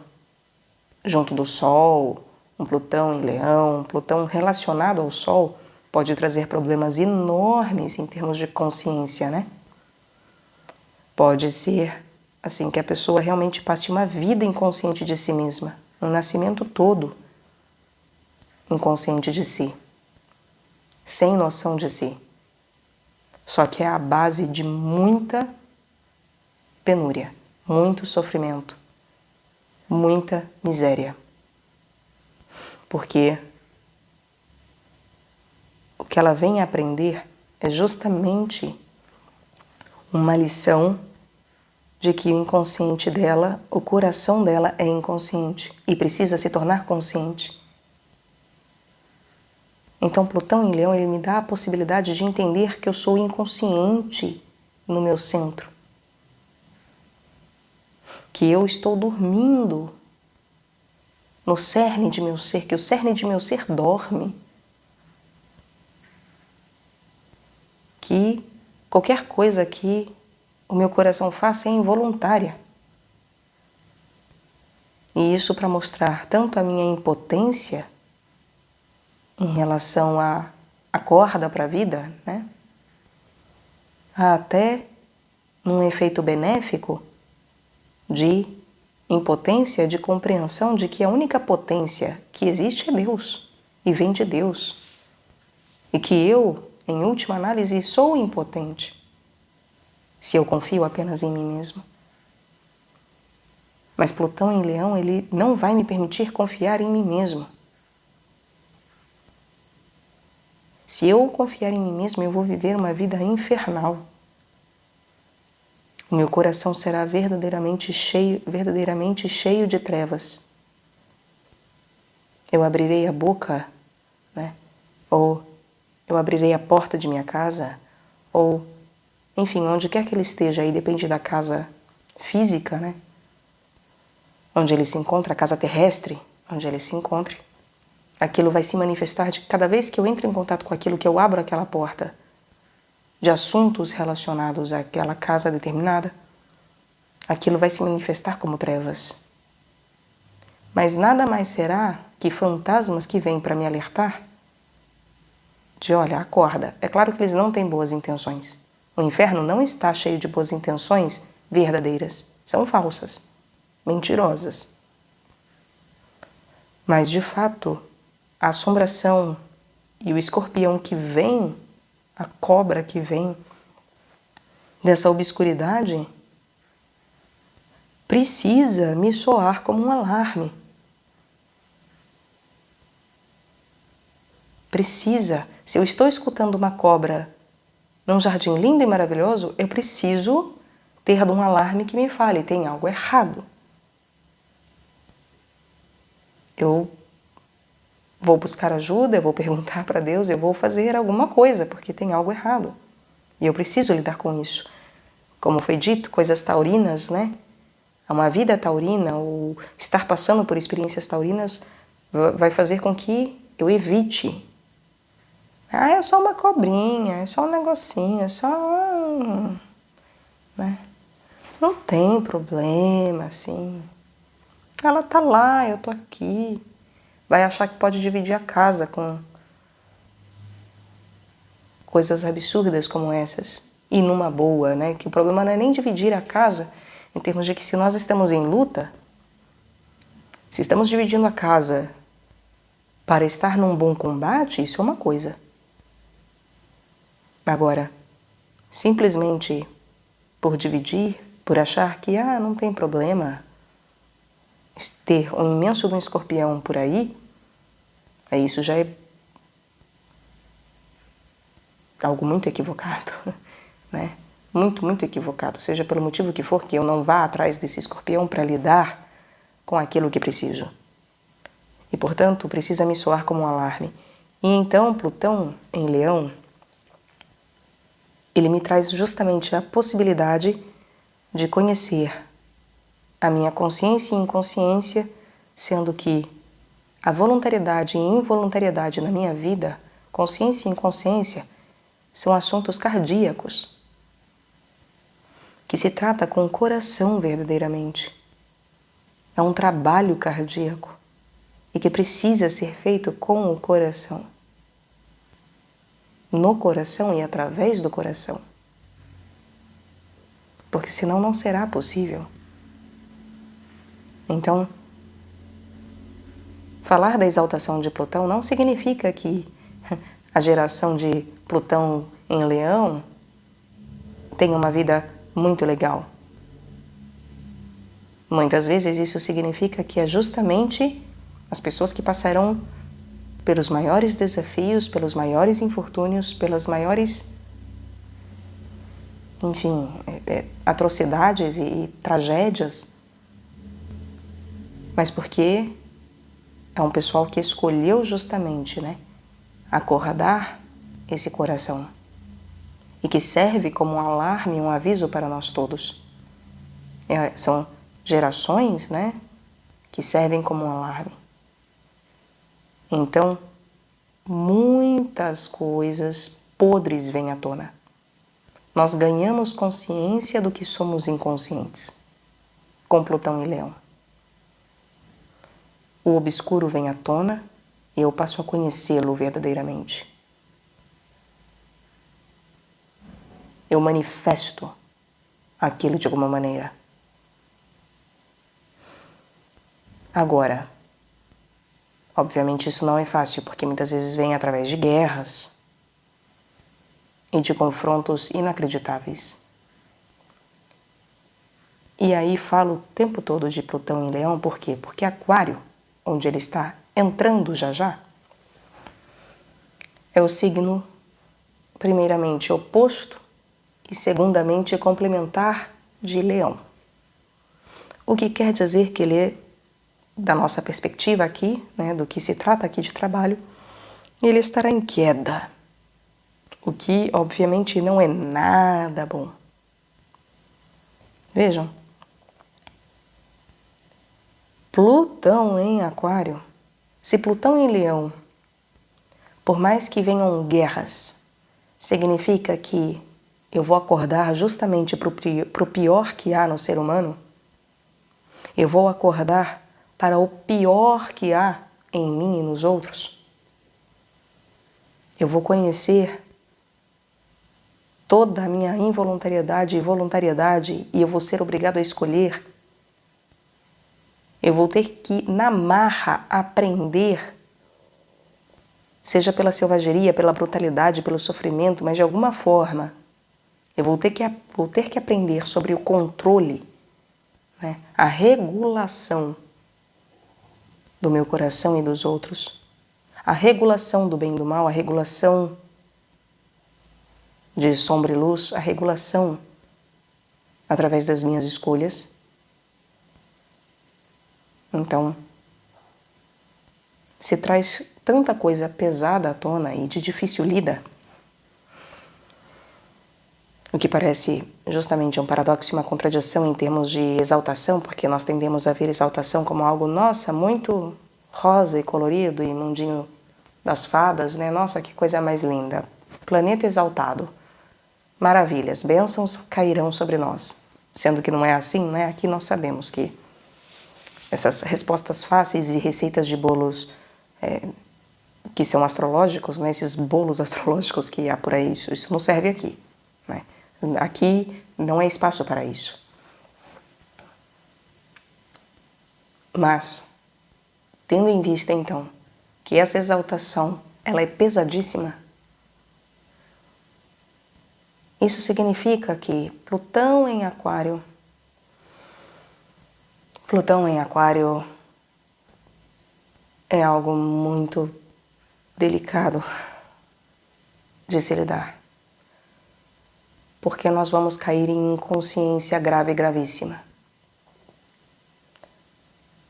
junto do Sol, um Plutão em Leão, um Plutão relacionado ao Sol, pode trazer problemas enormes em termos de consciência, né? Pode ser assim que a pessoa realmente passe uma vida inconsciente de si mesma, um nascimento todo inconsciente de si, sem noção de si. Só que é a base de muita penúria, muito sofrimento, muita miséria. Porque o que ela vem aprender é justamente uma lição de que o inconsciente dela, o coração dela é inconsciente e precisa se tornar consciente. Então Plutão em Leão, ele me dá a possibilidade de entender que eu sou inconsciente no meu centro. Que eu estou dormindo no cerne de meu ser, que o cerne de meu ser dorme. Que qualquer coisa que o meu coração faça é involuntária. E isso para mostrar tanto a minha impotência em relação à corda para a vida, né? Até num efeito benéfico de impotência, de compreensão de que a única potência que existe é Deus e vem de Deus. E que eu, em última análise, sou impotente se eu confio apenas em mim mesmo. Mas Plutão em Leão, ele não vai me permitir confiar em mim mesmo. Se eu confiar em mim mesmo, eu vou viver uma vida infernal. O meu coração será verdadeiramente cheio de trevas. Eu abrirei a boca, né? Ou eu abrirei a porta de minha casa, ou, enfim, onde quer que ele esteja, aí depende da casa física, né? Onde ele se encontra, a casa terrestre, onde ele se encontre. Aquilo vai se manifestar de cada vez que eu entro em contato com aquilo, que eu abro aquela porta de assuntos relacionados àquela casa determinada, aquilo vai se manifestar como trevas. Mas nada mais será que fantasmas que vêm para me alertar de, olha, acorda. É claro que eles não têm boas intenções. O inferno não está cheio de boas intenções verdadeiras. São falsas, mentirosas. Mas, de fato, a assombração e o escorpião que vem, a cobra que vem dessa obscuridade, precisa me soar como um alarme. Precisa. Se eu estou escutando uma cobra num jardim lindo e maravilhoso, eu preciso ter um alarme que me fale, tem algo errado. Eu vou buscar ajuda, eu vou perguntar para Deus, eu vou fazer alguma coisa, porque tem algo errado. E eu preciso lidar com isso. Como foi dito, coisas taurinas, né? Uma vida taurina, ou estar passando por experiências taurinas, vai fazer com que eu evite. Ah, é só uma cobrinha, é só um negocinho, é só... né? Não tem problema, assim. Ela tá lá, eu tô aqui. Vai achar que pode dividir a casa com coisas absurdas como essas. E numa boa, né? Que o problema não é nem dividir a casa, em termos de que se nós estamos em luta, se estamos dividindo a casa Para estar num bom combate, isso é uma coisa. Agora, simplesmente por dividir, por achar que não tem problema ter um imenso de um escorpião por aí isso já é algo muito equivocado, né? Muito, muito equivocado. Seja pelo motivo que for, que eu não vá atrás desse escorpião para lidar com aquilo que preciso. E, portanto, precisa me soar como um alarme. E então, Plutão em Leão, ele me traz justamente a possibilidade de conhecer a minha consciência e inconsciência, sendo que a voluntariedade e involuntariedade na minha vida, consciência e inconsciência, são assuntos cardíacos, que se trata com o coração verdadeiramente. É um trabalho cardíaco e que precisa ser feito com o coração. No coração e através do coração. Porque senão não será possível. Então, falar da exaltação de Plutão não significa que a geração de Plutão em Leão tenha uma vida muito legal. Muitas vezes isso significa que é justamente as pessoas que passarão pelos maiores desafios, pelos maiores infortúnios, pelas maiores, enfim, atrocidades e tragédias, mas porque é um pessoal que escolheu justamente, acordar esse coração e que serve como um alarme, um aviso para nós todos. São gerações, que servem como um alarme. Então, muitas coisas podres vêm à tona. Nós ganhamos consciência do que somos inconscientes, com Plutão e Leão. O obscuro vem à tona e eu passo a conhecê-lo verdadeiramente. Eu manifesto aquilo de alguma maneira. Agora, obviamente isso não é fácil, porque muitas vezes vem através de guerras e de confrontos inacreditáveis. E aí falo o tempo todo de Plutão em Leão, por quê? Porque Aquário, onde ele está entrando já já, é o signo, primeiramente, oposto e, segundamente, complementar de Leão. O que quer dizer que ele, da nossa perspectiva aqui, do que se trata aqui de trabalho, ele estará em queda, o que, obviamente, não é nada bom. Vejam, Plutão em Aquário, se Plutão em Leão, por mais que venham guerras, significa que eu vou acordar justamente para o pior que há no ser humano, eu vou acordar para o pior que há em mim e nos outros. Eu vou conhecer toda a minha involuntariedade e voluntariedade e eu vou ser obrigado a escolher. Eu vou ter que, na marra, aprender, seja pela selvageria, pela brutalidade, pelo sofrimento, mas de alguma forma, eu vou ter que aprender sobre o controle, a regulação do meu coração e dos outros, a regulação do bem e do mal, a regulação de sombra e luz, a regulação através das minhas escolhas. Então, se traz tanta coisa pesada à tona e de difícil lida, o que parece justamente um paradoxo e uma contradição em termos de exaltação, porque nós tendemos a ver exaltação como algo, nossa, muito rosa e colorido e mundinho das fadas, Nossa, que coisa mais linda. Planeta exaltado. Maravilhas, bênçãos cairão sobre nós. Sendo que não é assim, Aqui nós sabemos que essas respostas fáceis e receitas de bolos que são astrológicos, esses bolos astrológicos que há por aí, isso não serve aqui, Aqui não é espaço para isso. Mas, tendo em vista, então, que essa exaltação, ela é pesadíssima, isso significa que Plutão em Aquário é algo muito delicado de se lidar, porque nós vamos cair em inconsciência grave e gravíssima.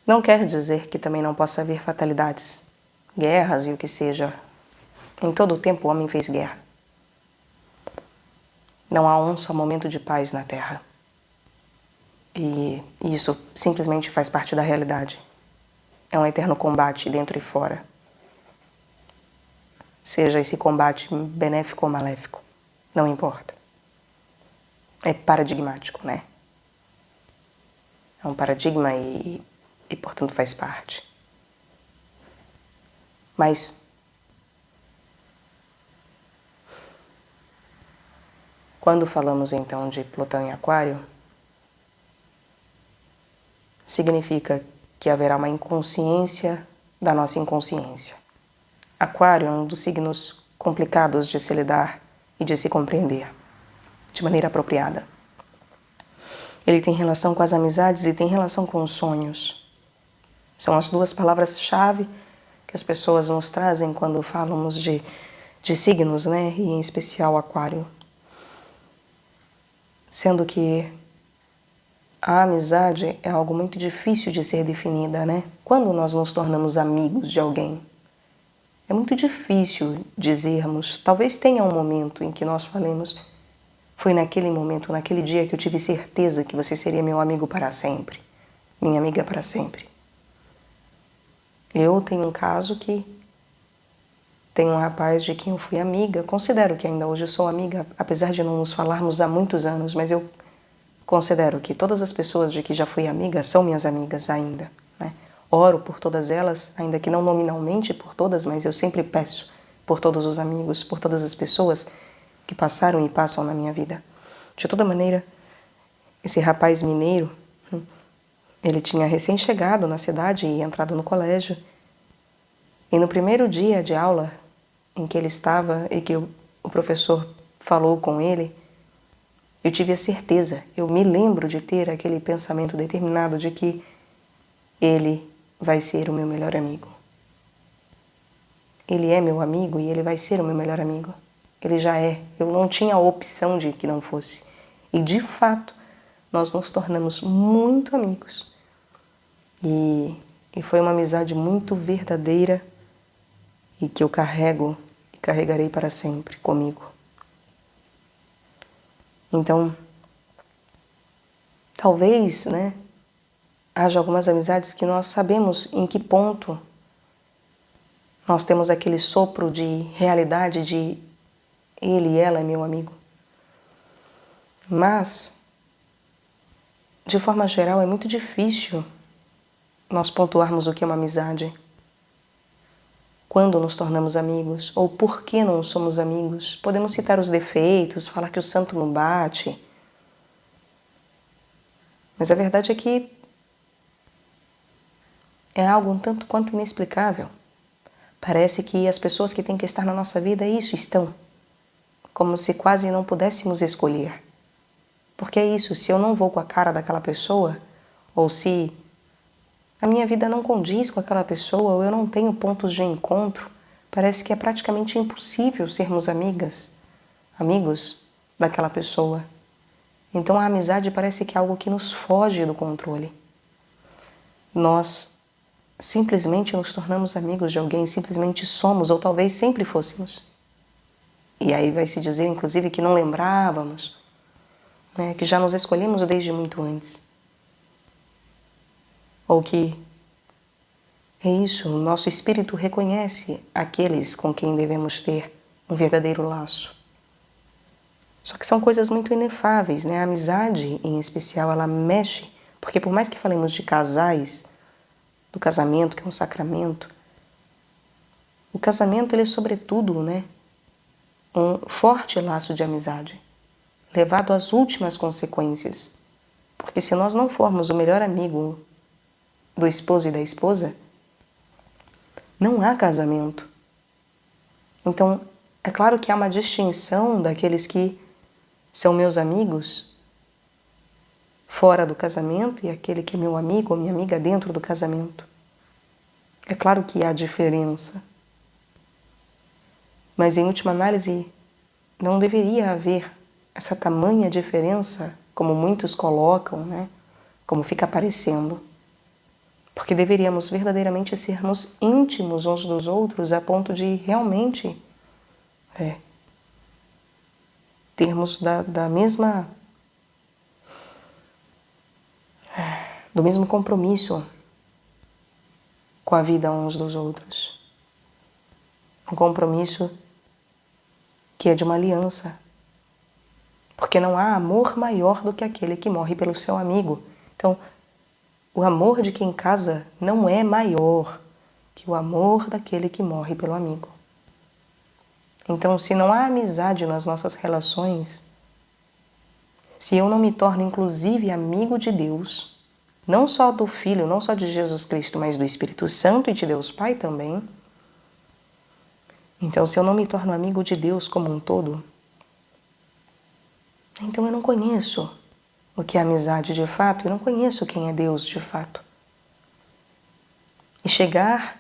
Não quer dizer que também não possa haver fatalidades, guerras e o que seja. Em todo o tempo o homem fez guerra. Não há um só momento de paz na Terra. E isso simplesmente faz parte da realidade. É um eterno combate dentro e fora. Seja esse combate benéfico ou maléfico, não importa. É paradigmático, né? É um paradigma e portanto faz parte. Mas quando falamos então de Plutão em Aquário, significa que haverá uma inconsciência da nossa inconsciência. Aquário é um dos signos complicados de se lidar e de se compreender de maneira apropriada. Ele tem relação com as amizades e tem relação com os sonhos. São as duas palavras-chave que as pessoas nos trazem quando falamos de signos, né? E em especial Aquário. Sendo que a amizade é algo muito difícil de ser definida, né? Quando nós nos tornamos amigos de alguém, é muito difícil dizermos. Talvez tenha um momento em que nós falemos: foi naquele momento, naquele dia que eu tive certeza que você seria meu amigo para sempre, minha amiga para sempre. Eu tenho um caso que tem um rapaz de quem eu fui amiga, considero que ainda hoje sou amiga, apesar de não nos falarmos há muitos anos, mas eu considero que todas as pessoas de que já fui amiga são minhas amigas ainda, né? Oro por todas elas, ainda que não nominalmente por todas, mas eu sempre peço por todos os amigos, por todas as pessoas que passaram e passam na minha vida. De toda maneira, esse rapaz mineiro, ele tinha recém-chegado na cidade e entrado no colégio. E no primeiro dia de aula em que ele estava e que o professor falou com ele, eu tive a certeza, eu me lembro de ter aquele pensamento determinado de que ele vai ser o meu melhor amigo. Ele é meu amigo e ele vai ser o meu melhor amigo. Ele já é. Eu não tinha a opção de que não fosse. E de fato, nós nos tornamos muito amigos. E foi uma amizade muito verdadeira e que eu carrego e carregarei para sempre comigo. Então, talvez, né, haja algumas amizades que nós sabemos em que ponto nós temos aquele sopro de realidade de ele e ela é meu amigo. Mas, de forma geral, é muito difícil nós pontuarmos o que é uma amizade. Quando nos tornamos amigos, ou por que não somos amigos. Podemos citar os defeitos, falar que o santo não bate. Mas a verdade é que é algo um tanto quanto inexplicável. Parece que as pessoas que têm que estar na nossa vida, isso estão. Como se quase não pudéssemos escolher. Porque é isso, se eu não vou com a cara daquela pessoa, ou se a minha vida não condiz com aquela pessoa, ou eu não tenho pontos de encontro, parece que é praticamente impossível sermos amigos daquela pessoa. Então a amizade parece que é algo que nos foge do controle. Nós simplesmente nos tornamos amigos de alguém, simplesmente somos, ou talvez sempre fôssemos. E aí vai se dizer, inclusive, que não lembrávamos, né, que já nos escolhemos desde muito antes. Ou que é isso, o nosso espírito reconhece aqueles com quem devemos ter um verdadeiro laço. Só que são coisas muito inefáveis, né? A amizade, em especial, ela mexe, porque por mais que falemos de casais, do casamento, que é um sacramento, o casamento, ele é sobretudo, né, um forte laço de amizade, levado às últimas consequências. Porque se nós não formos o melhor amigo do esposo e da esposa, não há casamento. Então, é claro que há uma distinção daqueles que são meus amigos fora do casamento e aquele que é meu amigo ou minha amiga dentro do casamento. É claro que há diferença. Mas, em última análise, não deveria haver essa tamanha diferença, como muitos colocam, né? Como fica aparecendo. Porque deveríamos verdadeiramente sermos íntimos uns dos outros a ponto de realmente termos do mesmo compromisso com a vida uns dos outros. Um compromisso que é de uma aliança. Porque não há amor maior do que aquele que morre pelo seu amigo. Então, o amor de quem casa não é maior que o amor daquele que morre pelo amigo. Então, se não há amizade nas nossas relações, se eu não me torno inclusive amigo de Deus, não só do Filho, não só de Jesus Cristo, mas do Espírito Santo e de Deus Pai também, então se eu não me torno amigo de Deus como um todo, então eu não conheço o que é amizade de fato, eu não conheço quem é Deus de fato. E chegar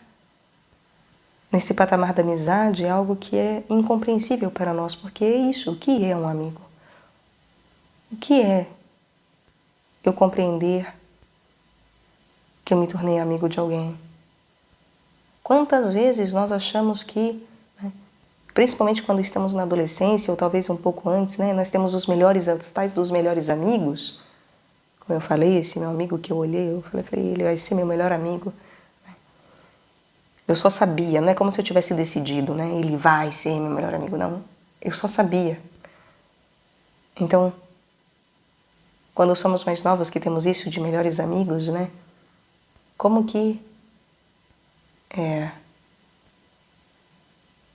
nesse patamar da amizade é algo que é incompreensível para nós, porque é isso, o que é um amigo? O que é eu compreender que eu me tornei amigo de alguém? Quantas vezes nós achamos que, principalmente quando estamos na adolescência, ou talvez um pouco antes, nós temos os tais dos melhores amigos. Como eu falei, esse meu amigo que eu olhei, eu falei, ele vai ser meu melhor amigo. Eu só sabia, não é como se eu tivesse decidido, ele vai ser meu melhor amigo, não. Eu só sabia. Então, quando somos mais novos que temos isso de melhores amigos, como que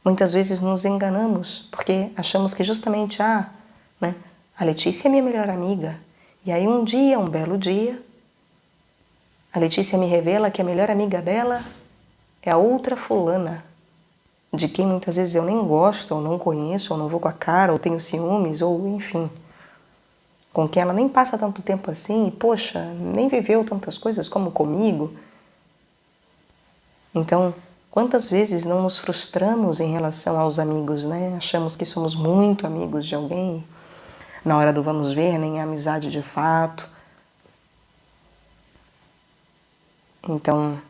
muitas vezes nos enganamos, porque achamos que justamente a Letícia é minha melhor amiga. E aí um belo dia, a Letícia me revela que a melhor amiga dela é a outra fulana, de quem muitas vezes eu nem gosto, ou não conheço, ou não vou com a cara, ou tenho ciúmes, ou enfim, com quem ela nem passa tanto tempo assim, e poxa, nem viveu tantas coisas como comigo. Então, quantas vezes não nos frustramos em relação aos amigos, Achamos que somos muito amigos de alguém, na hora do vamos ver, nem é amizade de fato. Então,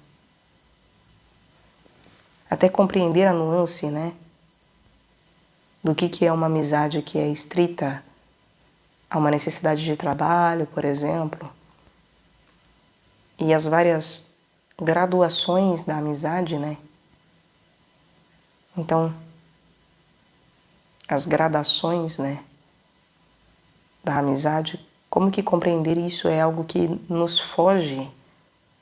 até compreender a nuance, do que é uma amizade que é estrita a uma necessidade de trabalho, por exemplo, e as várias graduações da amizade, Então, as gradações, da amizade, como que compreender isso é algo que nos foge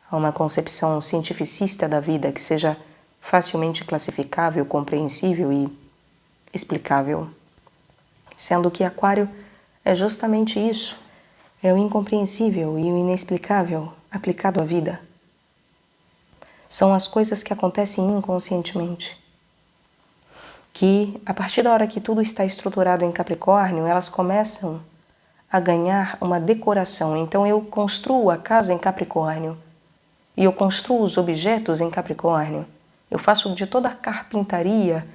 a uma concepção cientificista da vida que seja facilmente classificável, compreensível e explicável. Sendo que Aquário é justamente isso, é o incompreensível e o inexplicável aplicado à vida. São as coisas que acontecem inconscientemente, que a partir da hora que tudo está estruturado em Capricórnio, elas começam a ganhar uma decoração. Então eu construo a casa em Capricórnio e eu construo os objetos em Capricórnio. Eu faço de toda a carpintaria,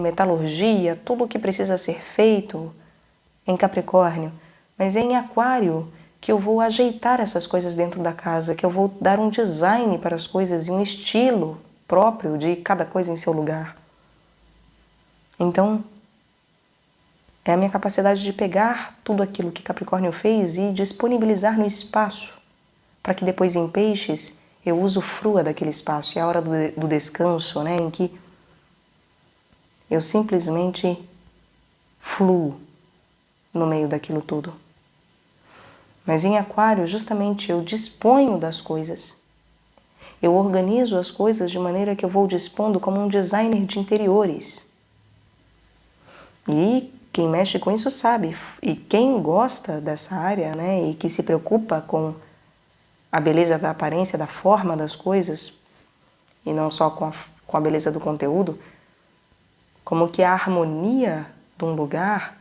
metalurgia, tudo o que precisa ser feito em Capricórnio. Mas é em Aquário que eu vou ajeitar essas coisas dentro da casa, que eu vou dar um design para as coisas e um estilo próprio de cada coisa em seu lugar. Então, é a minha capacidade de pegar tudo aquilo que Capricórnio fez e disponibilizar no espaço, para que depois em Peixes eu usufrua daquele espaço. É a hora do descanso, em que eu simplesmente fluo no meio daquilo tudo. Mas em Aquário, justamente, eu disponho das coisas. Eu organizo as coisas de maneira que eu vou dispondo como um designer de interiores. E quem mexe com isso sabe. E quem gosta dessa área, e que se preocupa com a beleza da aparência, da forma das coisas, e não só com com a beleza do conteúdo, como que a harmonia de um lugar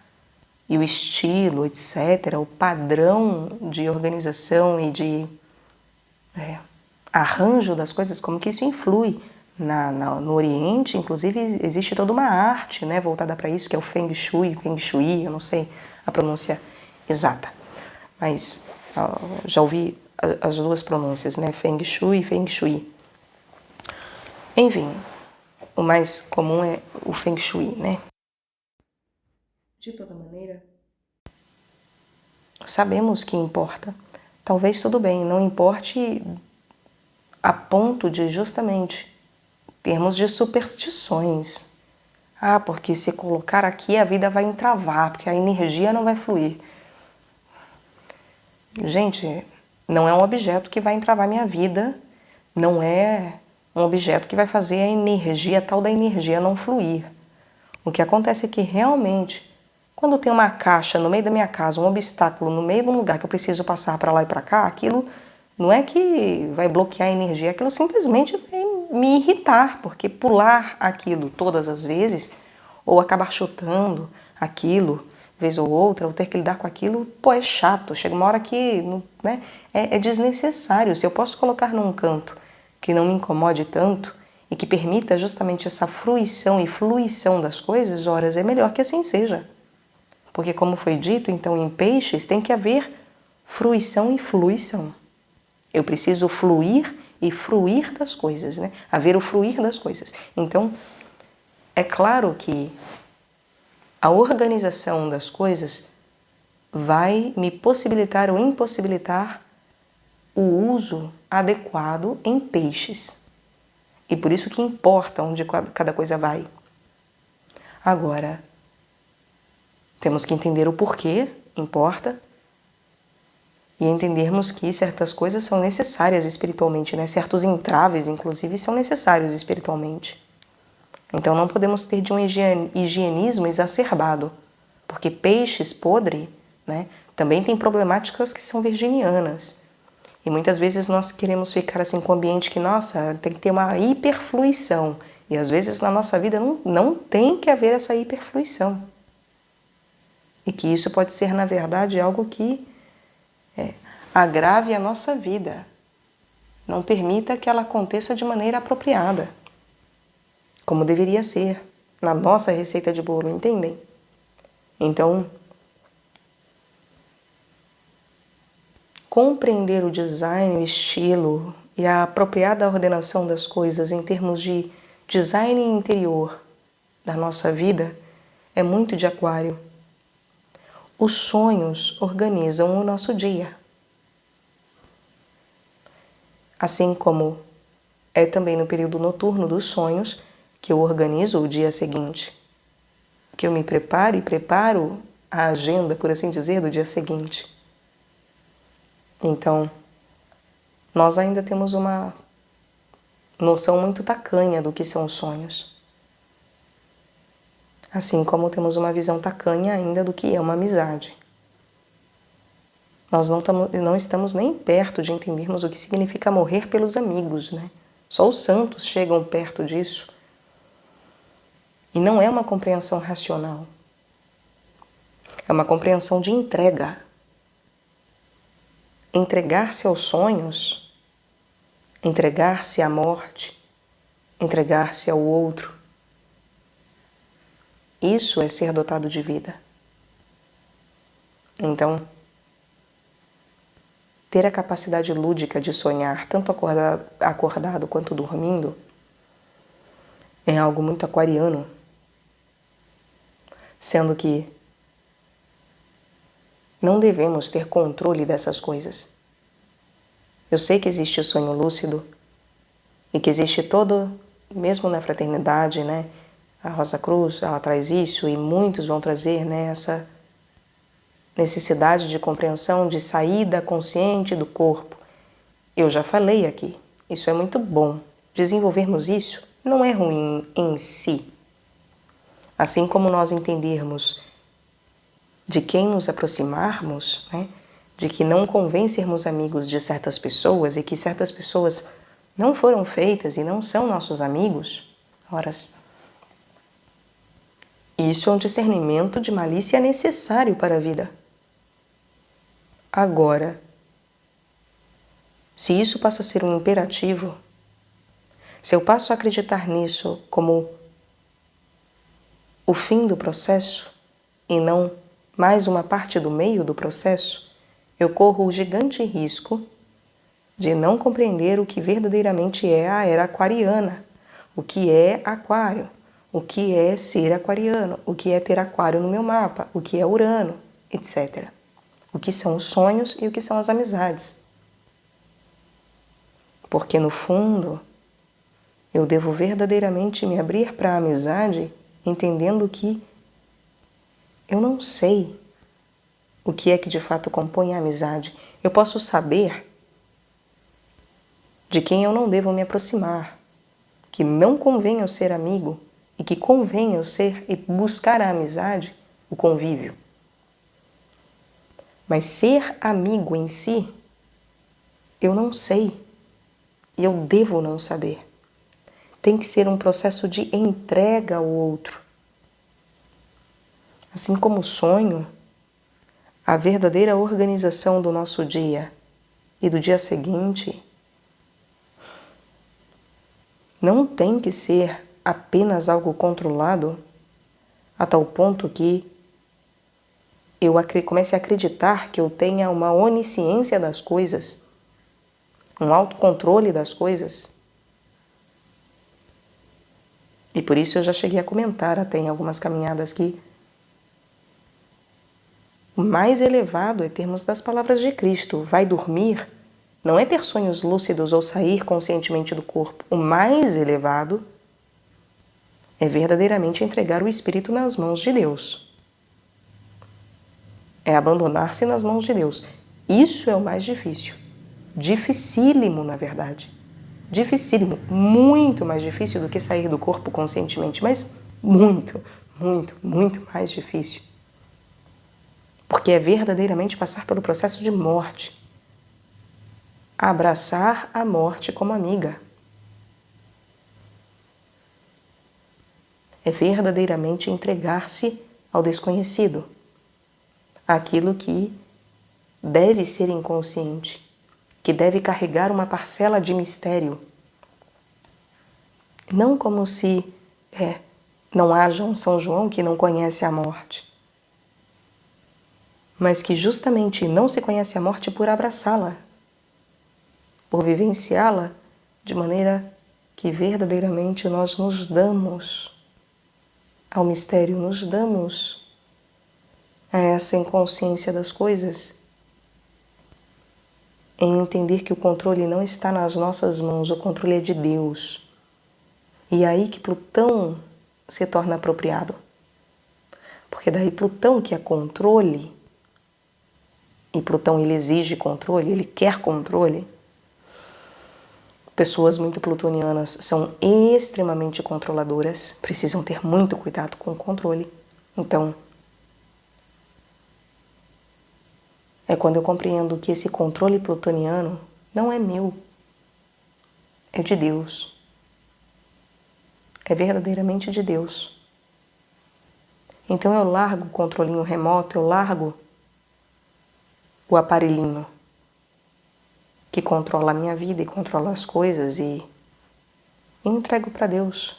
e o estilo, etc., o padrão de organização e de arranjo das coisas, como que isso influi no Oriente. Inclusive existe toda uma arte, né, voltada para isso, que é o Feng Shui, eu não sei a pronúncia exata, mas já ouvi as duas pronúncias, né, Feng Shui e Feng Shui. Enfim, o mais comum é o Feng Shui, né? De toda maneira, sabemos que importa. Talvez tudo bem, não importe a ponto de justamente termos de superstições. Ah, porque se colocar aqui a vida vai entravar, porque a energia não vai fluir. Gente, não é um objeto que vai entravar minha vida, não é um objeto que vai fazer a energia, a tal da energia não fluir. O que acontece é que realmente, quando tem uma caixa no meio da minha casa, um obstáculo no meio de um lugar que eu preciso passar para lá e para cá, aquilo não é que vai bloquear a energia, aquilo simplesmente vai me irritar, porque pular aquilo todas as vezes, ou acabar chutando aquilo, vez ou outra, ou ter que lidar com aquilo, pô, é chato. Chega uma hora que, né, é desnecessário. Se eu posso colocar num canto que não me incomode tanto e que permita justamente essa fruição e fluição das coisas, horas é melhor que assim seja. Porque, como foi dito, então, em peixes tem que haver fruição e fluição. Eu preciso fluir e fruir das coisas, né? Haver o fluir das coisas. Então, é claro que a organização das coisas vai me possibilitar ou impossibilitar o uso adequado em peixes. E por isso que importa onde cada coisa vai. Agora, temos que entender o porquê importa e entendermos que certas coisas são necessárias espiritualmente, né? Certos entraves, inclusive, são necessários espiritualmente. Então não podemos ter de um higienismo exacerbado, porque peixes podre, né, também tem problemáticas que são virginianas. E muitas vezes nós queremos ficar assim com o ambiente que, nossa, tem que ter uma hiperfluição. E às vezes na nossa vida não tem que haver essa hiperfluição. E que isso pode ser, na verdade, algo que agrave a nossa vida. Não permita que ela aconteça de maneira apropriada, como deveria ser, na nossa receita de bolo, entendem? Então, compreender o design, o estilo e a apropriada ordenação das coisas em termos de design interior da nossa vida é muito de Aquário. Os sonhos organizam o nosso dia. Assim como é também no período noturno dos sonhos que eu organizo o dia seguinte, que eu me preparo e preparo a agenda, por assim dizer, do dia seguinte. Então, nós ainda temos uma noção muito tacanha do que são sonhos. Assim como temos uma visão tacanha ainda do que é uma amizade. Nós não estamos nem perto de entendermos o que significa morrer pelos amigos, né? Só os santos chegam perto disso. E não é uma compreensão racional. É uma compreensão de entrega. Entregar-se aos sonhos, entregar-se à morte, entregar-se ao outro. Isso é ser dotado de vida. Então, ter a capacidade lúdica de sonhar, tanto acordado quanto dormindo, é algo muito aquariano, sendo que não devemos ter controle dessas coisas. Eu sei que existe o sonho lúcido e que existe todo, mesmo na fraternidade, né? A Rosa Cruz, ela traz isso e muitos vão trazer, né, essa necessidade de compreensão, de saída consciente do corpo. Eu já falei aqui, isso é muito bom. Desenvolvermos isso não é ruim em si. Assim como nós entendermos de quem nos aproximarmos, né, de que não convém sermos amigos de certas pessoas e que certas pessoas não foram feitas e não são nossos amigos, Horas. Isso é um discernimento de malícia necessário para a vida. Agora, se isso passa a ser um imperativo, se eu passo a acreditar nisso como o fim do processo e não mais uma parte do meio do processo, eu corro o gigante risco de não compreender o que verdadeiramente é a era aquariana, o que é aquário, o que é ser aquariano, o que é ter aquário no meu mapa, o que é Urano, etc. O que são os sonhos e o que são as amizades. Porque no fundo, eu devo verdadeiramente me abrir para a amizade, entendendo que eu não sei o que é que de fato compõe a amizade. Eu posso saber de quem eu não devo me aproximar, que não convém eu ser amigo e que convém eu ser e buscar a amizade, o convívio. Mas ser amigo em si, eu não sei e eu devo não saber. Tem que ser um processo de entrega ao outro. Assim como o sonho, a verdadeira organização do nosso dia e do dia seguinte não tem que ser apenas algo controlado a tal ponto que eu comece a acreditar que eu tenha uma onisciência das coisas, um autocontrole das coisas. E por isso eu já cheguei a comentar até em algumas caminhadas que o mais elevado é termos das palavras de Cristo. Vai dormir não é ter sonhos lúcidos ou sair conscientemente do corpo. O mais elevado é verdadeiramente entregar o espírito nas mãos de Deus. É abandonar-se nas mãos de Deus. Isso é o mais difícil. Dificílimo, na verdade. Dificílimo. Muito mais difícil do que sair do corpo conscientemente, mas muito, muito, muito mais difícil. Porque é verdadeiramente passar pelo processo de morte. Abraçar a morte como amiga. É verdadeiramente entregar-se ao desconhecido, aquilo que deve ser inconsciente, que deve carregar uma parcela de mistério. Não como se não haja um São João que não conhece a morte, mas que justamente não se conhece a morte por abraçá-la, por vivenciá-la de maneira que verdadeiramente nós nos damos ao mistério, nos damos a essa inconsciência das coisas, em entender que o controle não está nas nossas mãos, o controle é de Deus. E é aí que Plutão se torna apropriado. Porque daí Plutão, que é controle, e Plutão ele exige controle, ele quer controle. Pessoas muito plutonianas são extremamente controladoras, precisam ter muito cuidado com o controle. Então, é quando eu compreendo que esse controle plutoniano não é meu, é de Deus. É verdadeiramente de Deus. Então eu largo o controlinho remoto, eu largo o aparelhinho que controla a minha vida e controla as coisas e entrego para Deus.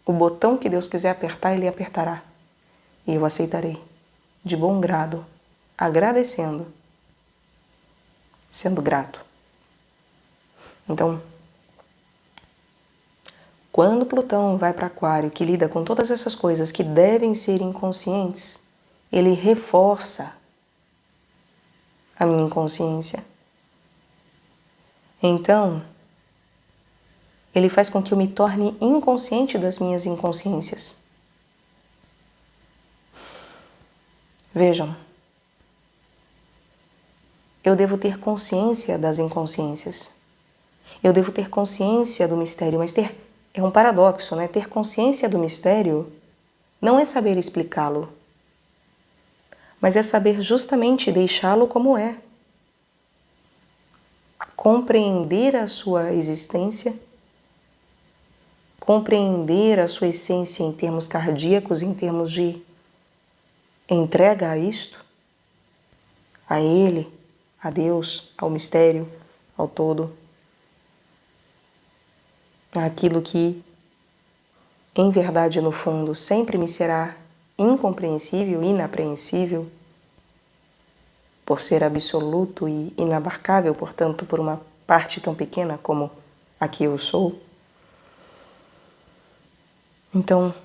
O botão que Deus quiser apertar, Ele apertará. E eu aceitarei, de bom grado, agradecendo, sendo grato. Então, quando Plutão vai para Aquário, que lida com todas essas coisas que devem ser inconscientes, ele reforça a minha inconsciência. Então, ele faz com que eu me torne inconsciente das minhas inconsciências. Vejam, eu devo ter consciência das inconsciências. Eu devo ter consciência do mistério, mas é um paradoxo, né? Ter consciência do mistério não é saber explicá-lo, mas é saber justamente deixá-lo como é. Compreender a sua existência compreender a sua essência em termos cardíacos, em termos de entrega a isto, a Ele, a Deus, ao mistério, ao todo, àquilo que, em verdade, no fundo, sempre me será incompreensível, inapreensível, por ser absoluto e inabarcável, portanto, por uma parte tão pequena como a que eu sou. Então,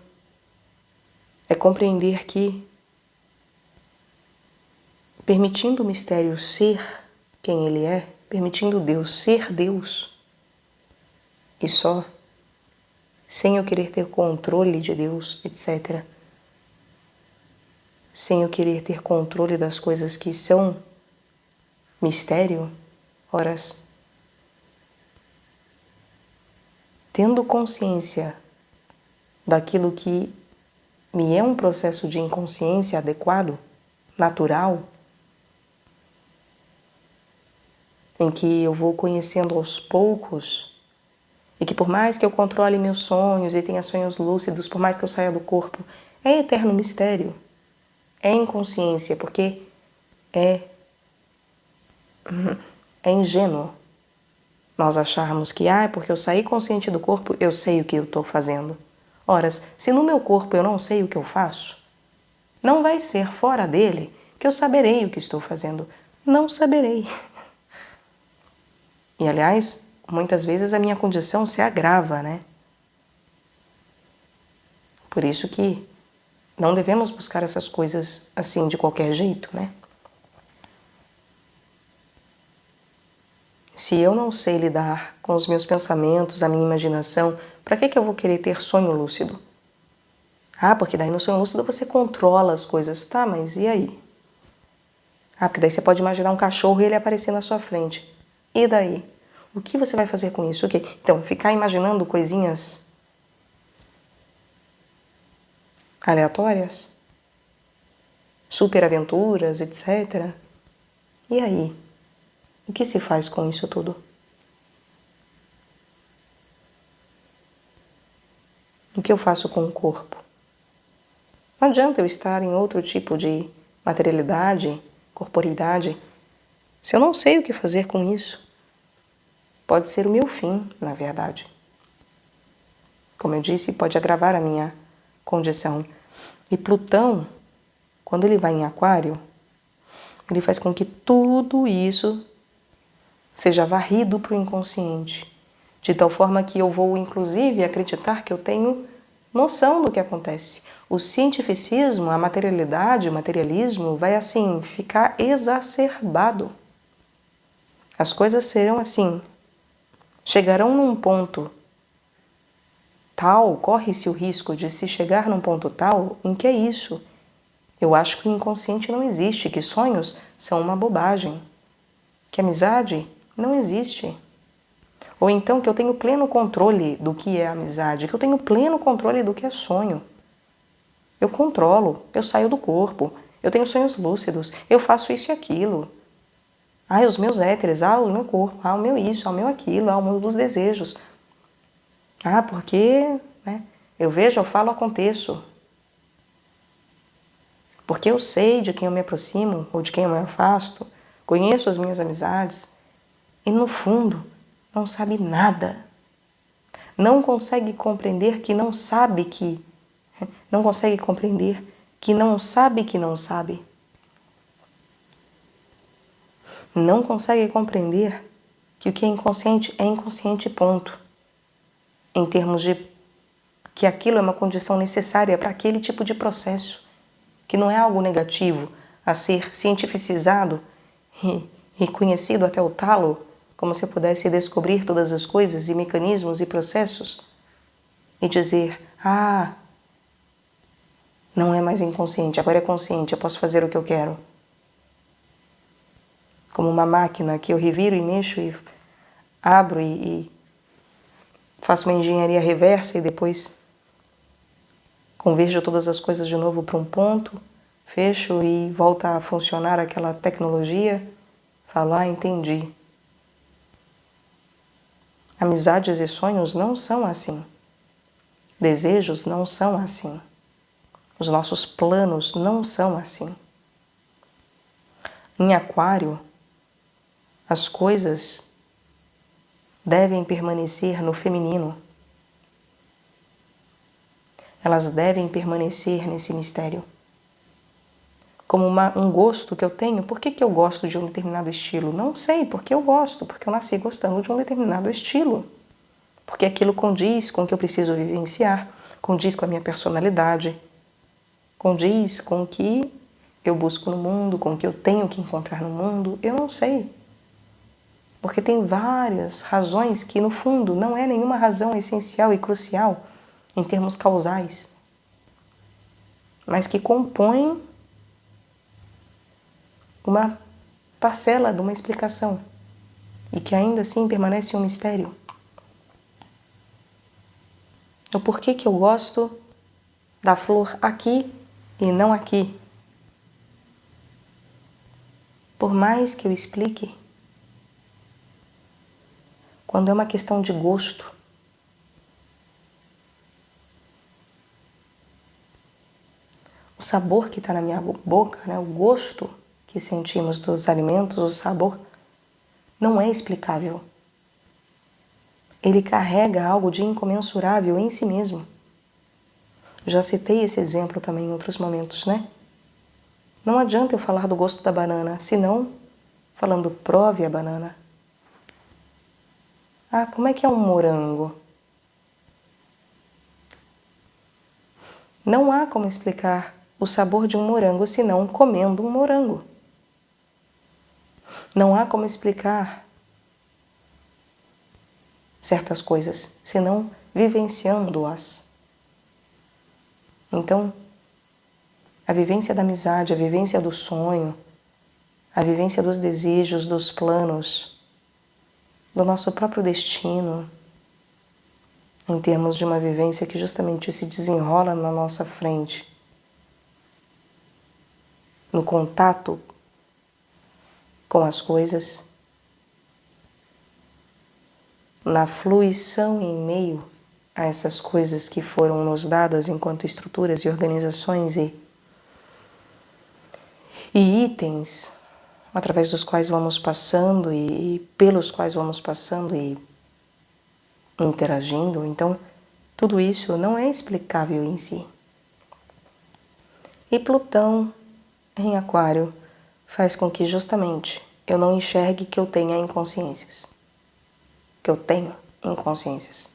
é compreender que, permitindo o mistério ser quem ele é, permitindo Deus ser Deus, e só, sem eu querer ter controle de Deus, etc., sem eu querer ter controle das coisas que são mistério, horas, tendo consciência daquilo que me é um processo de inconsciência adequado, natural, em que eu vou conhecendo aos poucos, e que por mais que eu controle meus sonhos e tenha sonhos lúcidos, por mais que eu saia do corpo, é eterno mistério, é inconsciência, porque é ingênuo nós acharmos que, porque eu saí consciente do corpo, eu sei o que eu estou fazendo. Ora, se no meu corpo eu não sei o que eu faço, não vai ser fora dele que eu saberei o que estou fazendo. Não saberei. E, aliás, muitas vezes a minha condição se agrava, né? Por isso que não devemos buscar essas coisas assim de qualquer jeito, né? Se eu não sei lidar com os meus pensamentos, a minha imaginação, para que eu vou querer ter sonho lúcido? Porque daí no sonho lúcido você controla as coisas. Tá, mas e aí? Porque daí você pode imaginar um cachorro e ele aparecer na sua frente. E daí? O que você vai fazer com isso? O quê? Então, ficar imaginando coisinhas aleatórias? Superaventuras, etc. E aí? O que se faz com isso tudo? O que eu faço com o corpo? Não adianta eu estar em outro tipo de materialidade, corporeidade, se eu não sei o que fazer com isso. Pode ser o meu fim, na verdade. Como eu disse, pode agravar a minha condição. E Plutão, quando ele vai em Aquário, ele faz com que tudo isso seja varrido para o inconsciente, de tal forma que eu vou, inclusive, acreditar que eu tenho noção do que acontece. O cientificismo, a materialidade, o materialismo vai, assim, ficar exacerbado. As coisas serão assim, chegarão num ponto tal, corre-se o risco de se chegar num ponto tal em que é isso. Eu acho que o inconsciente não existe, que sonhos são uma bobagem, que amizade não existe. Ou então que eu tenho pleno controle do que é amizade, que eu tenho pleno controle do que é sonho. Eu controlo, eu saio do corpo, eu tenho sonhos lúcidos, eu faço isso e aquilo. Os meus éteres, o meu corpo, o meu isso, o meu aquilo, o meu dos desejos. Porque, né, eu vejo, eu falo, aconteço. Porque eu sei de quem eu me aproximo ou de quem eu me afasto, conheço as minhas amizades e, no fundo, não sabe nada. Não consegue compreender que não sabe que... Não consegue compreender que não sabe que não sabe. Não consegue compreender que o que é inconsciente, ponto. Em termos de que aquilo é uma condição necessária para aquele tipo de processo, que não é algo negativo a ser cientificizado e conhecido até o talo, como se eu pudesse descobrir todas as coisas e mecanismos e processos e dizer, não é mais inconsciente, agora é consciente, eu posso fazer o que eu quero. Como uma máquina que eu reviro e mexo e abro e faço uma engenharia reversa e depois converjo todas as coisas de novo para um ponto, fecho e volta a funcionar aquela tecnologia, falo, entendi. Amizades e sonhos não são assim. desejos não são assim. Os nossos planos não são assim. Em Aquário, as coisas devem permanecer no feminino. Elas devem permanecer nesse mistério. Como um gosto que eu tenho. Por que eu gosto de um determinado estilo? Não sei, porque eu gosto, porque eu nasci gostando de um determinado estilo. Porque aquilo condiz com o que eu preciso vivenciar, condiz com a minha personalidade, condiz com o que eu busco no mundo, com o que eu tenho que encontrar no mundo. Eu não sei. Porque tem várias razões que, no fundo, não é nenhuma razão essencial e crucial em termos causais, mas que compõem uma parcela de uma explicação e que ainda assim permanece um mistério. O porquê que eu gosto da flor aqui e não aqui? Por mais que eu explique, quando é uma questão de gosto, o sabor que está na minha boca, né, o gosto que sentimos dos alimentos, o sabor, não é explicável. Ele carrega algo de incomensurável em si mesmo. Já citei esse exemplo também em outros momentos, né? Não adianta eu falar do gosto da banana, senão falando prove a banana. Ah, como é que é um morango? Não há como explicar o sabor de um morango senão comendo um morango. Não há como explicar certas coisas senão vivenciando-as. Então, a vivência da amizade, a vivência do sonho, a vivência dos desejos, dos planos, do nosso próprio destino, em termos de uma vivência que justamente se desenrola na nossa frente, no contato com as coisas, na fluição em meio a essas coisas que foram nos dadas enquanto estruturas e organizações e itens através dos quais vamos passando e pelos quais vamos passando e interagindo. Então, tudo isso não é explicável em si. E Plutão em Aquário faz com que justamente eu não enxergue que eu tenha inconsciências. Que eu tenho inconsciências.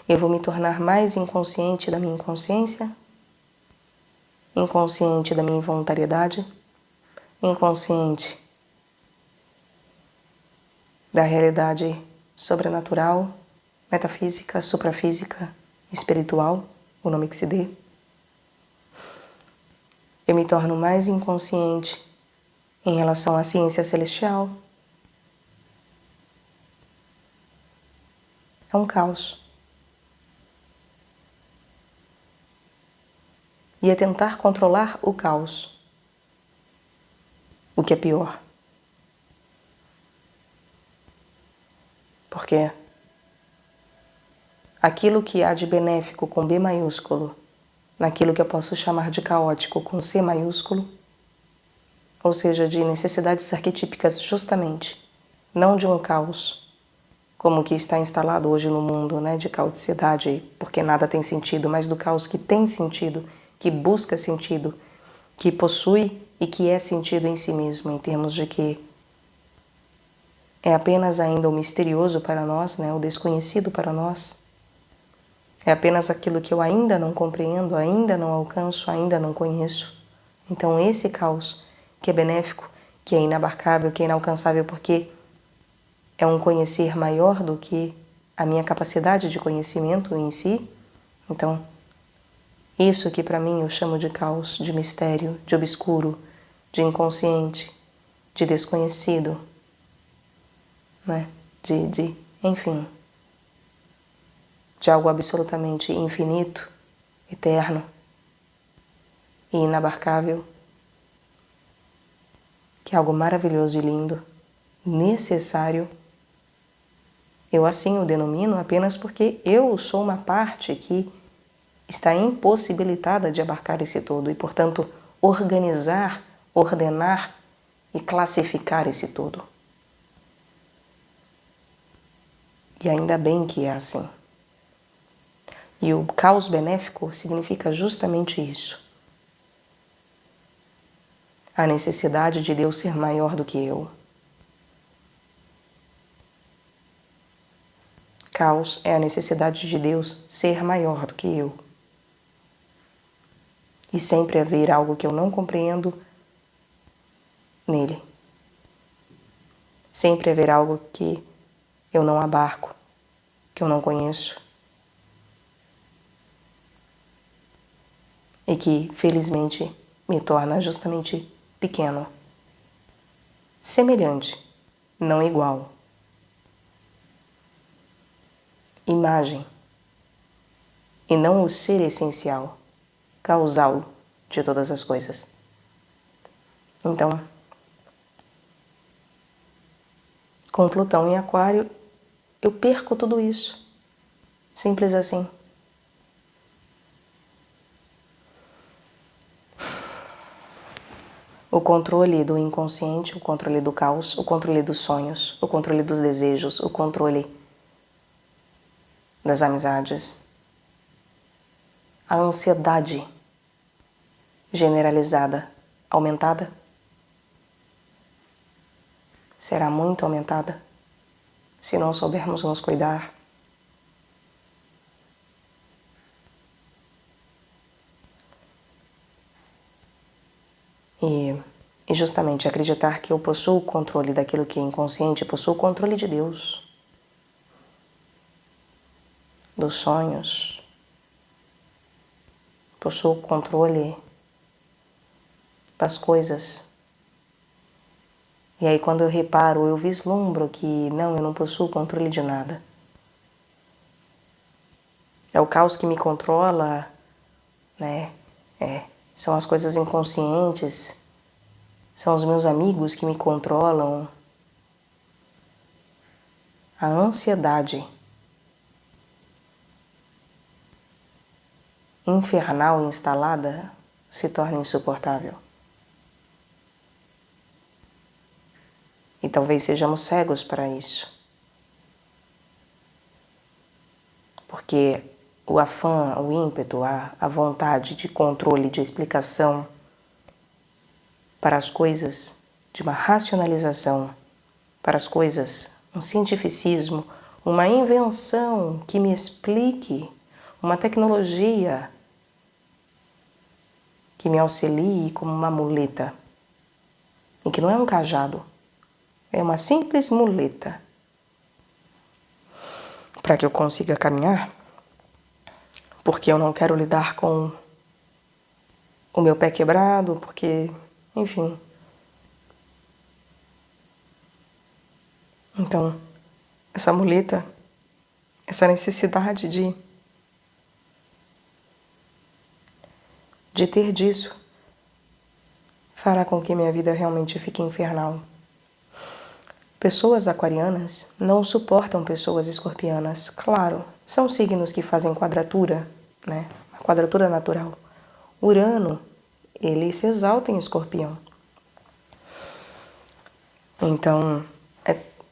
Eu vou me tornar mais inconsciente da minha inconsciência, inconsciente da minha involuntariedade, inconsciente da realidade sobrenatural, metafísica, suprafísica, espiritual, o nome que se dê. Eu me torno mais inconsciente em relação à ciência celestial. É um caos. E é tentar controlar o caos, o que é pior. Porque aquilo que há de benéfico com B maiúsculo, naquilo que eu posso chamar de caótico com C maiúsculo, ou seja, de necessidades arquetípicas justamente, não de um caos, como o que está instalado hoje no mundo, né, de caoticidade, porque nada tem sentido, mas do caos que tem sentido, que busca sentido, que possui e que é sentido em si mesmo, em termos de que é apenas ainda o misterioso para nós, né, o desconhecido para nós. É apenas aquilo que eu ainda não compreendo, ainda não alcanço, ainda não conheço. Então esse caos, que é benéfico, que é inabarcável, que é inalcançável, porque é um conhecer maior do que a minha capacidade de conhecimento em si. Então, isso que para mim eu chamo de caos, de mistério, de obscuro, de inconsciente, de desconhecido, né? Enfim, de algo absolutamente infinito, eterno e inabarcável, que é algo maravilhoso e lindo, necessário Eu assim o denomino apenas porque eu sou uma parte que está impossibilitada de abarcar esse todo e, portanto, organizar, ordenar e classificar esse todo. E ainda bem que é assim. E o caos benéfico significa justamente isso. A necessidade de Deus ser maior do que eu. Caos é a necessidade de Deus ser maior do que eu. E sempre haver algo que eu não compreendo nele. Sempre haver algo que eu não abarco, que eu não conheço. E que, felizmente, me torna justamente pequeno. Semelhante, não igual. Imagem. E não o ser essencial, causal de todas as coisas. Então, com Plutão em Aquário, eu perco tudo isso. Simples assim. O controle do inconsciente, o controle do caos, o controle dos sonhos, o controle dos desejos, o controle das amizades. A ansiedade generalizada, aumentada, será muito aumentada se não soubermos nos cuidar. E justamente acreditar que eu possuo o controle daquilo que é inconsciente, possuo o controle de Deus, dos sonhos, possuo o controle das coisas. E aí quando eu reparo, eu vislumbro que não, eu não possuo controle de nada. É o caos que me controla, né? São as coisas inconscientes, são os meus amigos que me controlam. A ansiedade infernal instalada se torna insuportável. E talvez sejamos cegos para isso. Porque o afã, o ímpeto, a vontade de controle, de explicação para as coisas, de uma racionalização para as coisas, um cientificismo, uma invenção que me explique, uma tecnologia que me auxilie como uma muleta, e que não é um cajado, é uma simples muleta para que eu consiga caminhar, porque eu não quero lidar com o meu pé quebrado, porque, enfim. Então, essa muleta, essa necessidade de ter disso, fará com que minha vida realmente fique infernal. Pessoas aquarianas não suportam pessoas escorpianas. Claro, são signos que fazem quadratura, né? A quadratura natural. Urano, ele se exalta em Escorpião. Então,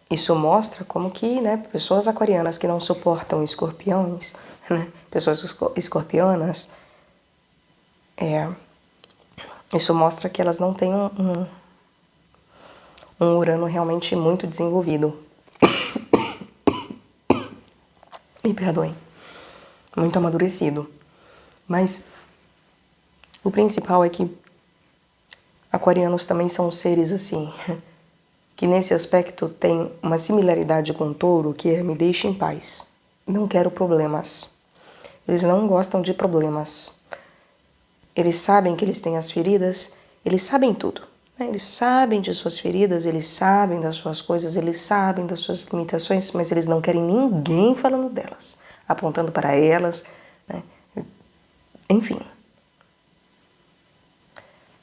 isso mostra como que, né, pessoas aquarianas que não suportam escorpiões, né, pessoas escorpianas, isso mostra que elas não têm um Urano realmente muito desenvolvido. Me perdoem. Muito amadurecido. Mas o principal é que aquarianos também são seres assim, que nesse aspecto tem uma similaridade com o touro, que é me deixe em paz. Não quero problemas. Eles não gostam de problemas. Eles sabem que eles têm as feridas, eles sabem tudo. Né? Eles sabem de suas feridas, eles sabem das suas coisas, eles sabem das suas limitações, mas eles não querem ninguém falando delas, apontando para elas, né? Enfim.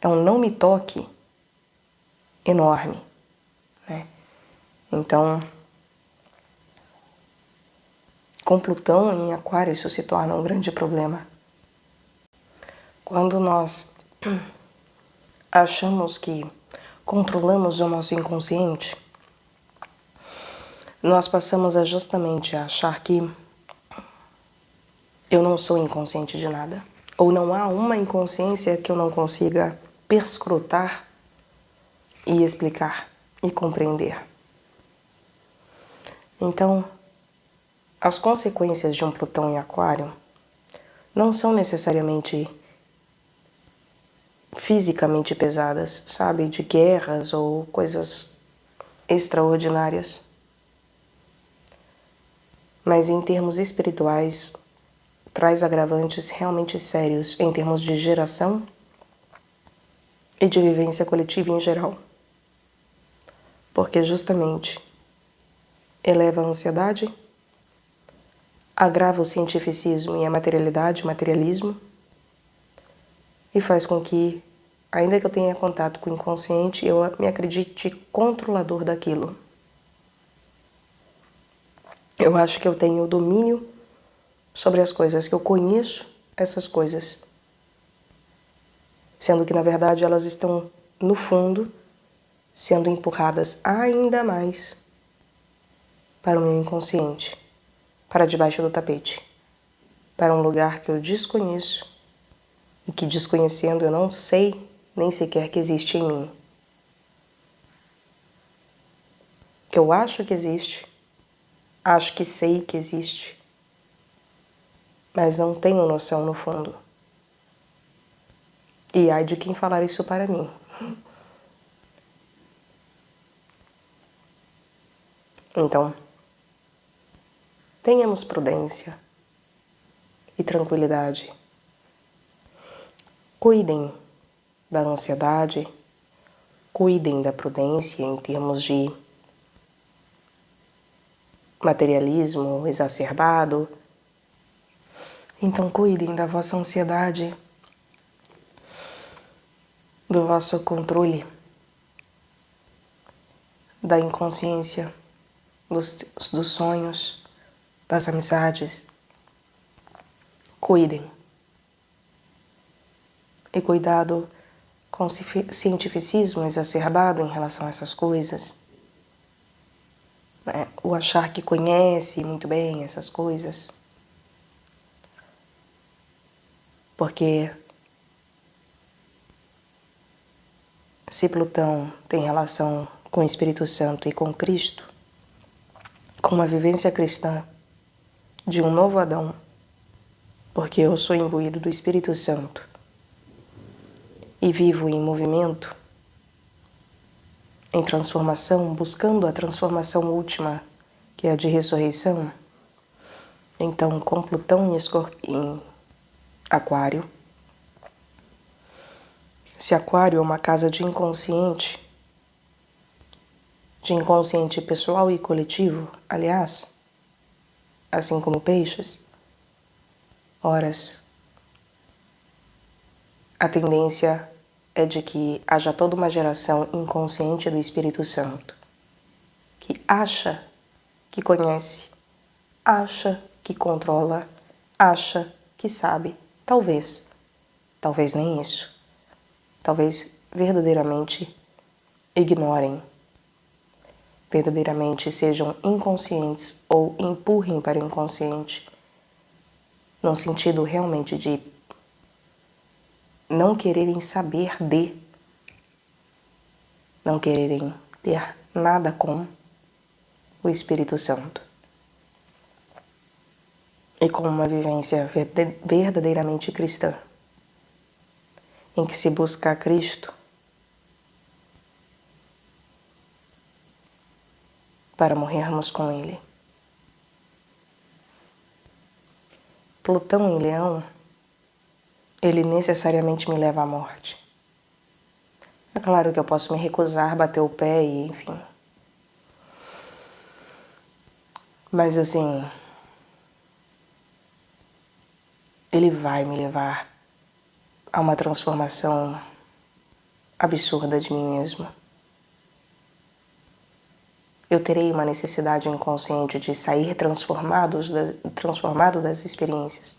É um não me toque enorme, né? Então, Com Plutão em Aquário, isso se torna um grande problema. Quando nós achamos que controlamos o nosso inconsciente, nós passamos justamente a achar que eu não sou inconsciente de nada. Ou não há uma inconsciência que eu não consiga perscrutar e explicar e compreender. Então, as consequências de um Plutão em Aquário não são necessariamente fisicamente pesadas, sabe? De guerras ou coisas extraordinárias. Mas em termos espirituais, traz agravantes realmente sérios em termos de geração e de vivência coletiva em geral. Porque justamente eleva a ansiedade, agrava o cientificismo e a materialidade, o materialismo, e faz com que, ainda que eu tenha contato com o inconsciente, eu me acredite controlador daquilo. Eu acho que eu tenho domínio sobre as coisas, que eu conheço essas coisas, sendo que, na verdade, elas estão, no fundo, sendo empurradas ainda mais para o meu inconsciente, para debaixo do tapete, para um lugar que eu desconheço e que, desconhecendo, eu não sei nem sequer que existe em mim. Que eu acho que existe, acho que sei que existe, mas não tenho noção no fundo. E ai de quem falar isso para mim. Então, tenhamos prudência e tranquilidade. Cuidem da ansiedade, cuidem da prudência em termos de materialismo exacerbado. Então, cuidem da vossa ansiedade, do vosso controle, da inconsciência, dos sonhos, das amizades. Cuidem. E cuidado com o cientificismo exacerbado em relação a essas coisas. O achar que conhece muito bem essas coisas. Porque se Plutão tem relação com o Espírito Santo e com Cristo, com uma vivência cristã de um novo Adão, porque eu sou imbuído do Espírito Santo e vivo em movimento, em transformação, buscando a transformação última, que é a de ressurreição. Então, com Plutão em Aquário, se Aquário é uma casa de inconsciente pessoal e coletivo, aliás, assim como Peixes, horas, a tendência é de que haja toda uma geração inconsciente do Espírito Santo, que acha que conhece, acha que controla, acha que sabe, talvez nem isso, talvez verdadeiramente ignorem, verdadeiramente sejam inconscientes ou empurrem para o inconsciente, num sentido realmente de não quererem saber não quererem ter nada com o Espírito Santo. E com uma vivência verdadeiramente cristã, em que se busca a Cristo para morrermos com Ele. Plutão em Leão, ele necessariamente me leva à morte. É claro que eu posso me recusar, bater o pé e enfim. Mas assim, ele vai me levar a uma transformação absurda de mim mesma. eu terei uma necessidade inconsciente de sair transformado das experiências.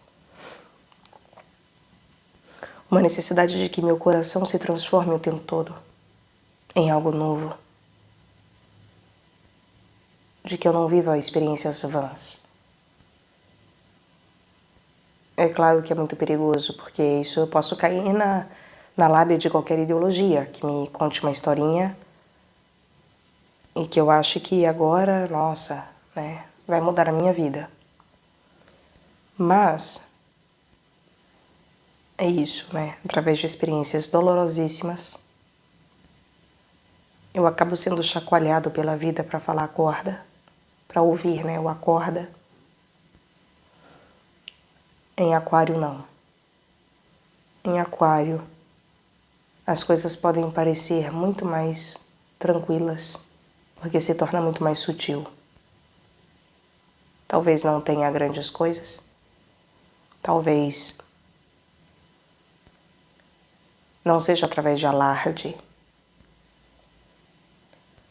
Uma necessidade de que meu coração se transforme o tempo todo em algo novo. De que eu não viva experiências vãs. É claro que é muito perigoso, porque isso eu posso cair na lábia de qualquer ideologia que me conte uma historinha e que eu ache que agora, nossa, né, vai mudar a minha vida. Mas é isso, né? Através de experiências dolorosíssimas, eu acabo sendo chacoalhado pela vida para falar acorda, para ouvir, né, o acorda. Em Aquário não. Em Aquário, as coisas podem parecer muito mais tranquilas, porque se torna muito mais sutil. Talvez não tenha grandes coisas, talvez não seja através de alarde,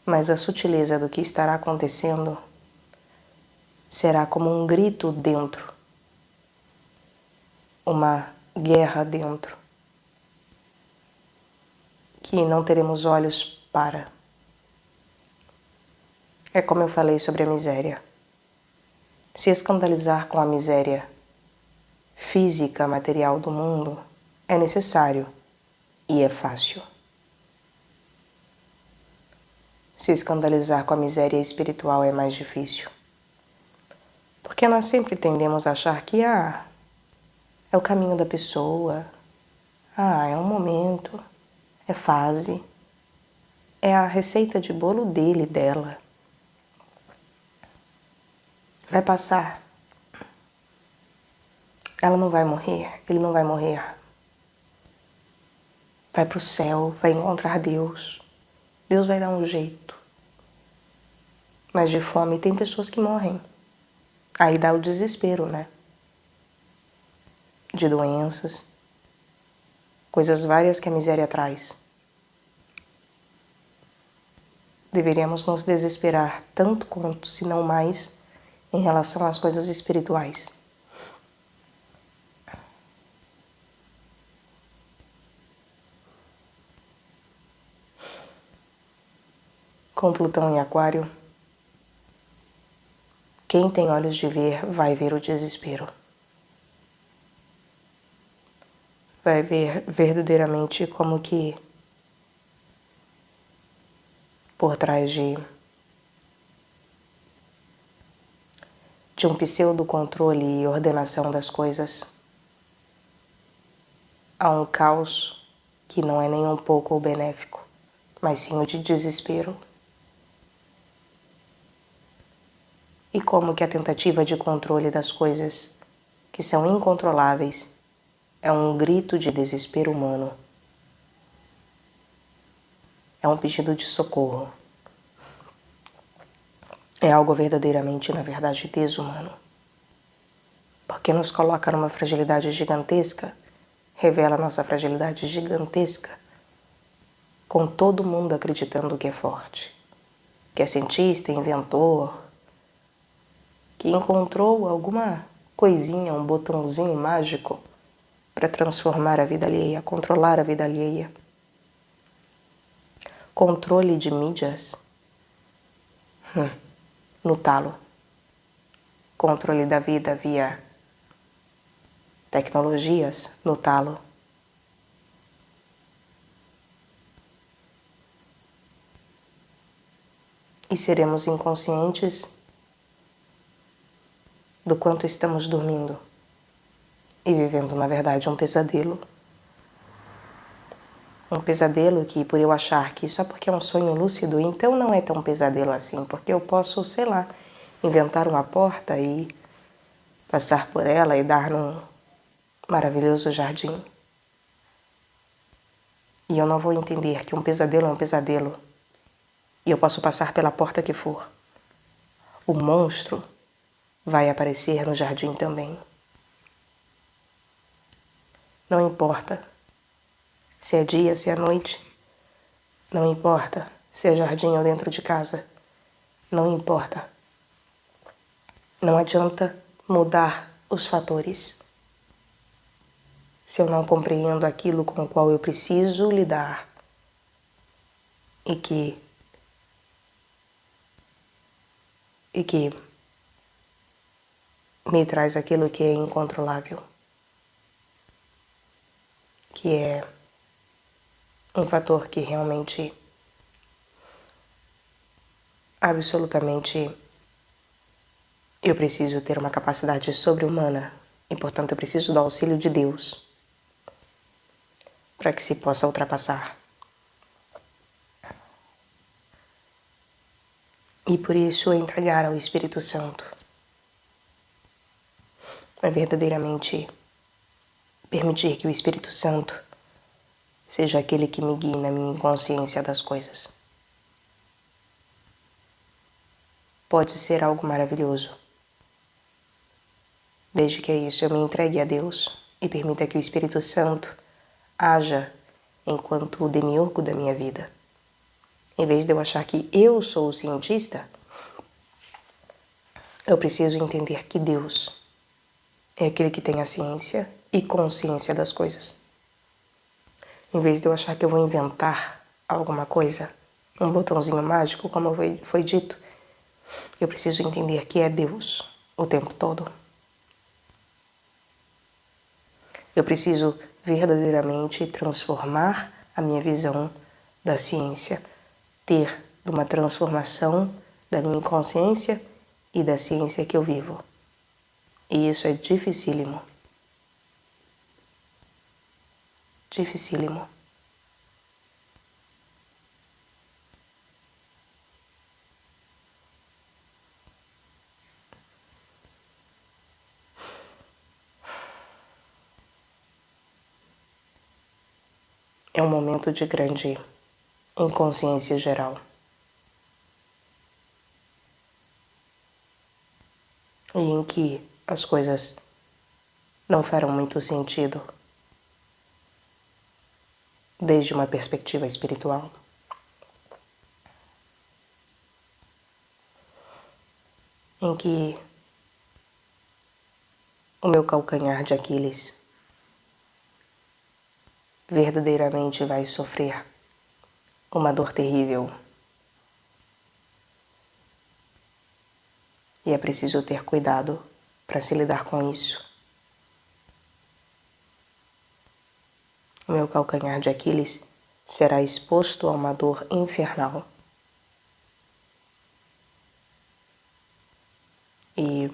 mas a sutileza do que estará acontecendo será como um grito dentro, uma guerra dentro, que não teremos olhos para. É como eu falei sobre a miséria. Se escandalizar com a miséria física, material do mundo é necessário e é fácil. Se escandalizar com a miséria espiritual é mais difícil. Porque nós sempre tendemos a achar que é o caminho da pessoa, é um momento, é fase, é a receita de bolo dele, dela. Vai passar. Ela não vai morrer, ele não vai morrer. Vai para o céu, vai encontrar Deus. Deus vai dar um jeito. Mas de fome tem pessoas que morrem. Aí dá o desespero, né? De doenças, coisas várias que a miséria traz. Deveríamos nos desesperar tanto quanto, se não mais, em relação às coisas espirituais. Com Plutão em Aquário, quem tem olhos de ver vai ver o desespero. Vai ver verdadeiramente como que por trás de um pseudo-controle e ordenação das coisas há um caos que não é nem um pouco o benéfico, mas sim o de desespero. E como que a tentativa de controle das coisas que são incontroláveis é um grito de desespero humano. É um pedido de socorro. É algo verdadeiramente, na verdade, desumano. Porque nos coloca numa fragilidade gigantesca, revela nossa fragilidade gigantesca, com todo mundo acreditando que é forte, que é cientista, inventor, que encontrou alguma coisinha, um botãozinho mágico para transformar a vida alheia, controlar a vida alheia. Controle de mídias no talo. Controle da vida via tecnologias no talo. E seremos inconscientes do quanto estamos dormindo e vivendo, na verdade, um pesadelo. Um pesadelo que, por eu achar que só porque é um sonho lúcido, então não é tão pesadelo assim, porque eu posso, sei lá, inventar uma porta e passar por ela e dar num maravilhoso jardim. E eu não vou entender que um pesadelo é um pesadelo. E eu posso passar pela porta que for. O monstro vai aparecer no jardim também. Não importa se é dia, se é noite. Não importa se é jardim ou dentro de casa. Não importa. Não adianta mudar os fatores se eu não compreendo aquilo com o qual eu preciso lidar e que me traz aquilo que é incontrolável, que é um fator que realmente, absolutamente, eu preciso ter uma capacidade sobre-humana e, portanto, eu preciso do auxílio de Deus para que se possa ultrapassar. E por isso entregar ao Espírito Santo é verdadeiramente permitir que o Espírito Santo seja aquele que me guie na minha inconsciência das coisas. Pode ser algo maravilhoso, desde que é isso eu me entregue a Deus e permita que o Espírito Santo haja enquanto o demiurgo da minha vida. Em vez de eu achar que eu sou o cientista, eu preciso entender que Deus é aquele que tem a ciência e consciência das coisas. Em vez de eu achar que eu vou inventar alguma coisa, um botãozinho mágico, como foi dito, eu preciso entender que é Deus o tempo todo. Eu preciso verdadeiramente transformar a minha visão da ciência, ter uma transformação da minha inconsciência e da ciência que eu vivo. E isso é dificílimo. Dificílimo. É um momento de grande inconsciência geral. E em que as coisas não farão muito sentido desde uma perspectiva espiritual. Em que o meu calcanhar de Aquiles verdadeiramente vai sofrer uma dor terrível. E é preciso ter cuidado para se lidar com isso. O meu calcanhar de Aquiles será exposto a uma dor infernal. E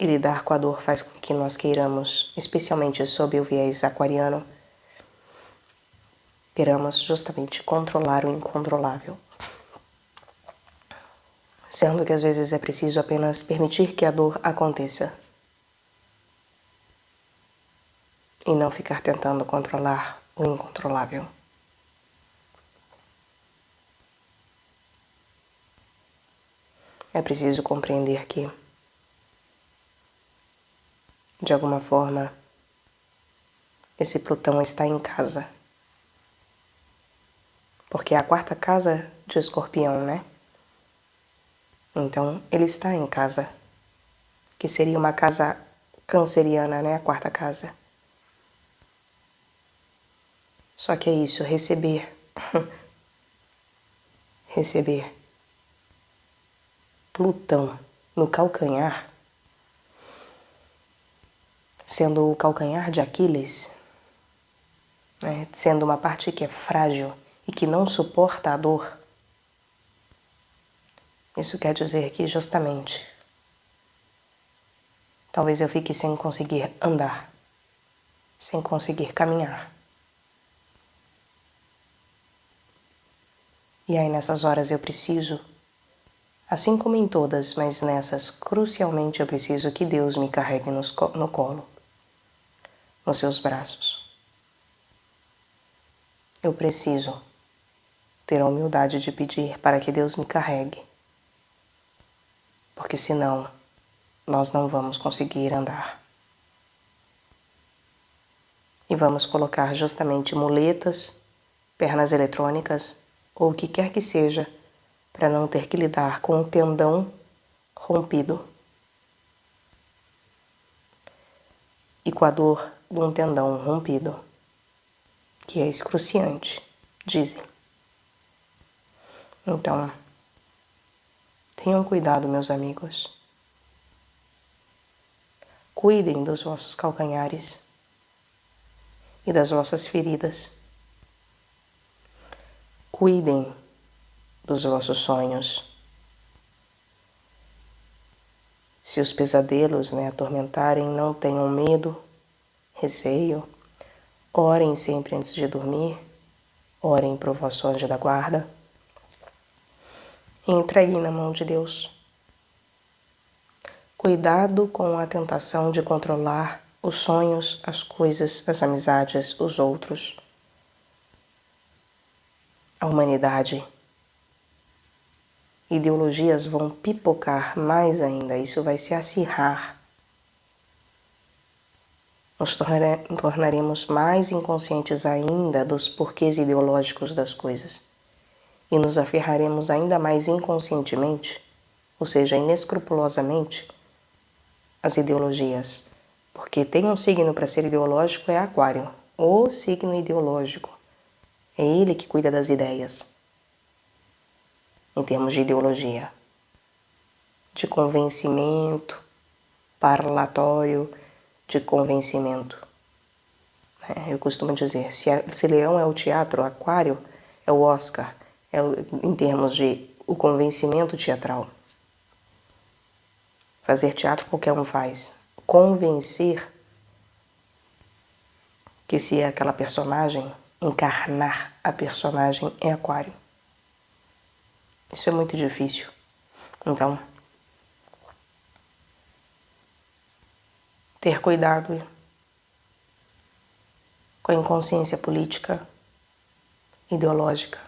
lidar com a dor faz com que nós queiramos, especialmente sob o viés aquariano, queiramos justamente controlar o incontrolável. Sendo que às vezes é preciso apenas permitir que a dor aconteça. E não ficar tentando controlar o incontrolável. É preciso compreender que, de alguma forma, esse Plutão está em casa. Porque é a quarta casa de Escorpião, né? Então, ele está em casa, que seria uma casa canceriana, né? A quarta casa. Só que é isso, receber. Receber Plutão no calcanhar, sendo o calcanhar de Aquiles, né? Sendo uma parte que é frágil e que não suporta a dor. Isso quer dizer que justamente talvez eu fique sem conseguir andar, sem conseguir caminhar. E aí nessas horas eu preciso, assim como em todas, mas nessas crucialmente eu preciso que Deus me carregue no colo, nos seus braços. Eu preciso ter a humildade de pedir para que Deus me carregue, porque senão nós não vamos conseguir andar. E vamos colocar justamente muletas pernas eletrônicas ou o que quer que seja para não ter que lidar com um tendão rompido e com a dor de um tendão rompido, que é excruciante, dizem. Então, tenham cuidado, meus amigos. Cuidem dos vossos calcanhares e das vossas feridas. Cuidem dos vossos sonhos. Se os pesadelos atormentarem, não tenham medo, receio. Orem sempre antes de dormir. Orem para o vosso anjo da guarda. E entreguem na mão de Deus. Cuidado com a tentação de controlar os sonhos, as coisas, as amizades, os outros, a humanidade. Ideologias vão pipocar mais ainda, isso vai se acirrar. Nos tornaremos mais inconscientes ainda dos porquês ideológicos das coisas e nos aferraremos ainda mais inconscientemente, ou seja, inescrupulosamente, às ideologias. Porque tem um signo para ser ideológico, é Aquário, o signo ideológico. É ele que cuida das ideias, em termos de ideologia, de convencimento, parlatório, de convencimento. Eu costumo dizer, se Leão é o teatro, Aquário é o Oscar, em termos de o convencimento teatral. Fazer teatro qualquer um faz. Convencer que se é aquela personagem, encarnar a personagem é Aquário. Isso é muito difícil. Então, ter cuidado com a inconsciência política, ideológica.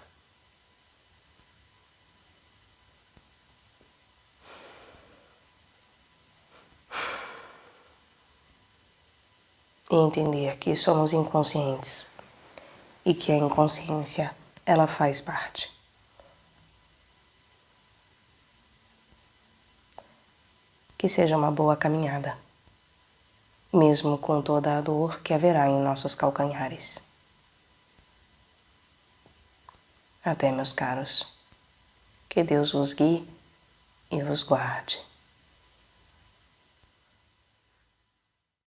E entender que somos inconscientes e que a inconsciência, ela faz parte. Que seja uma boa caminhada, mesmo com toda a dor que haverá em nossos calcanhares. Até, meus caros. Que Deus vos guie e vos guarde.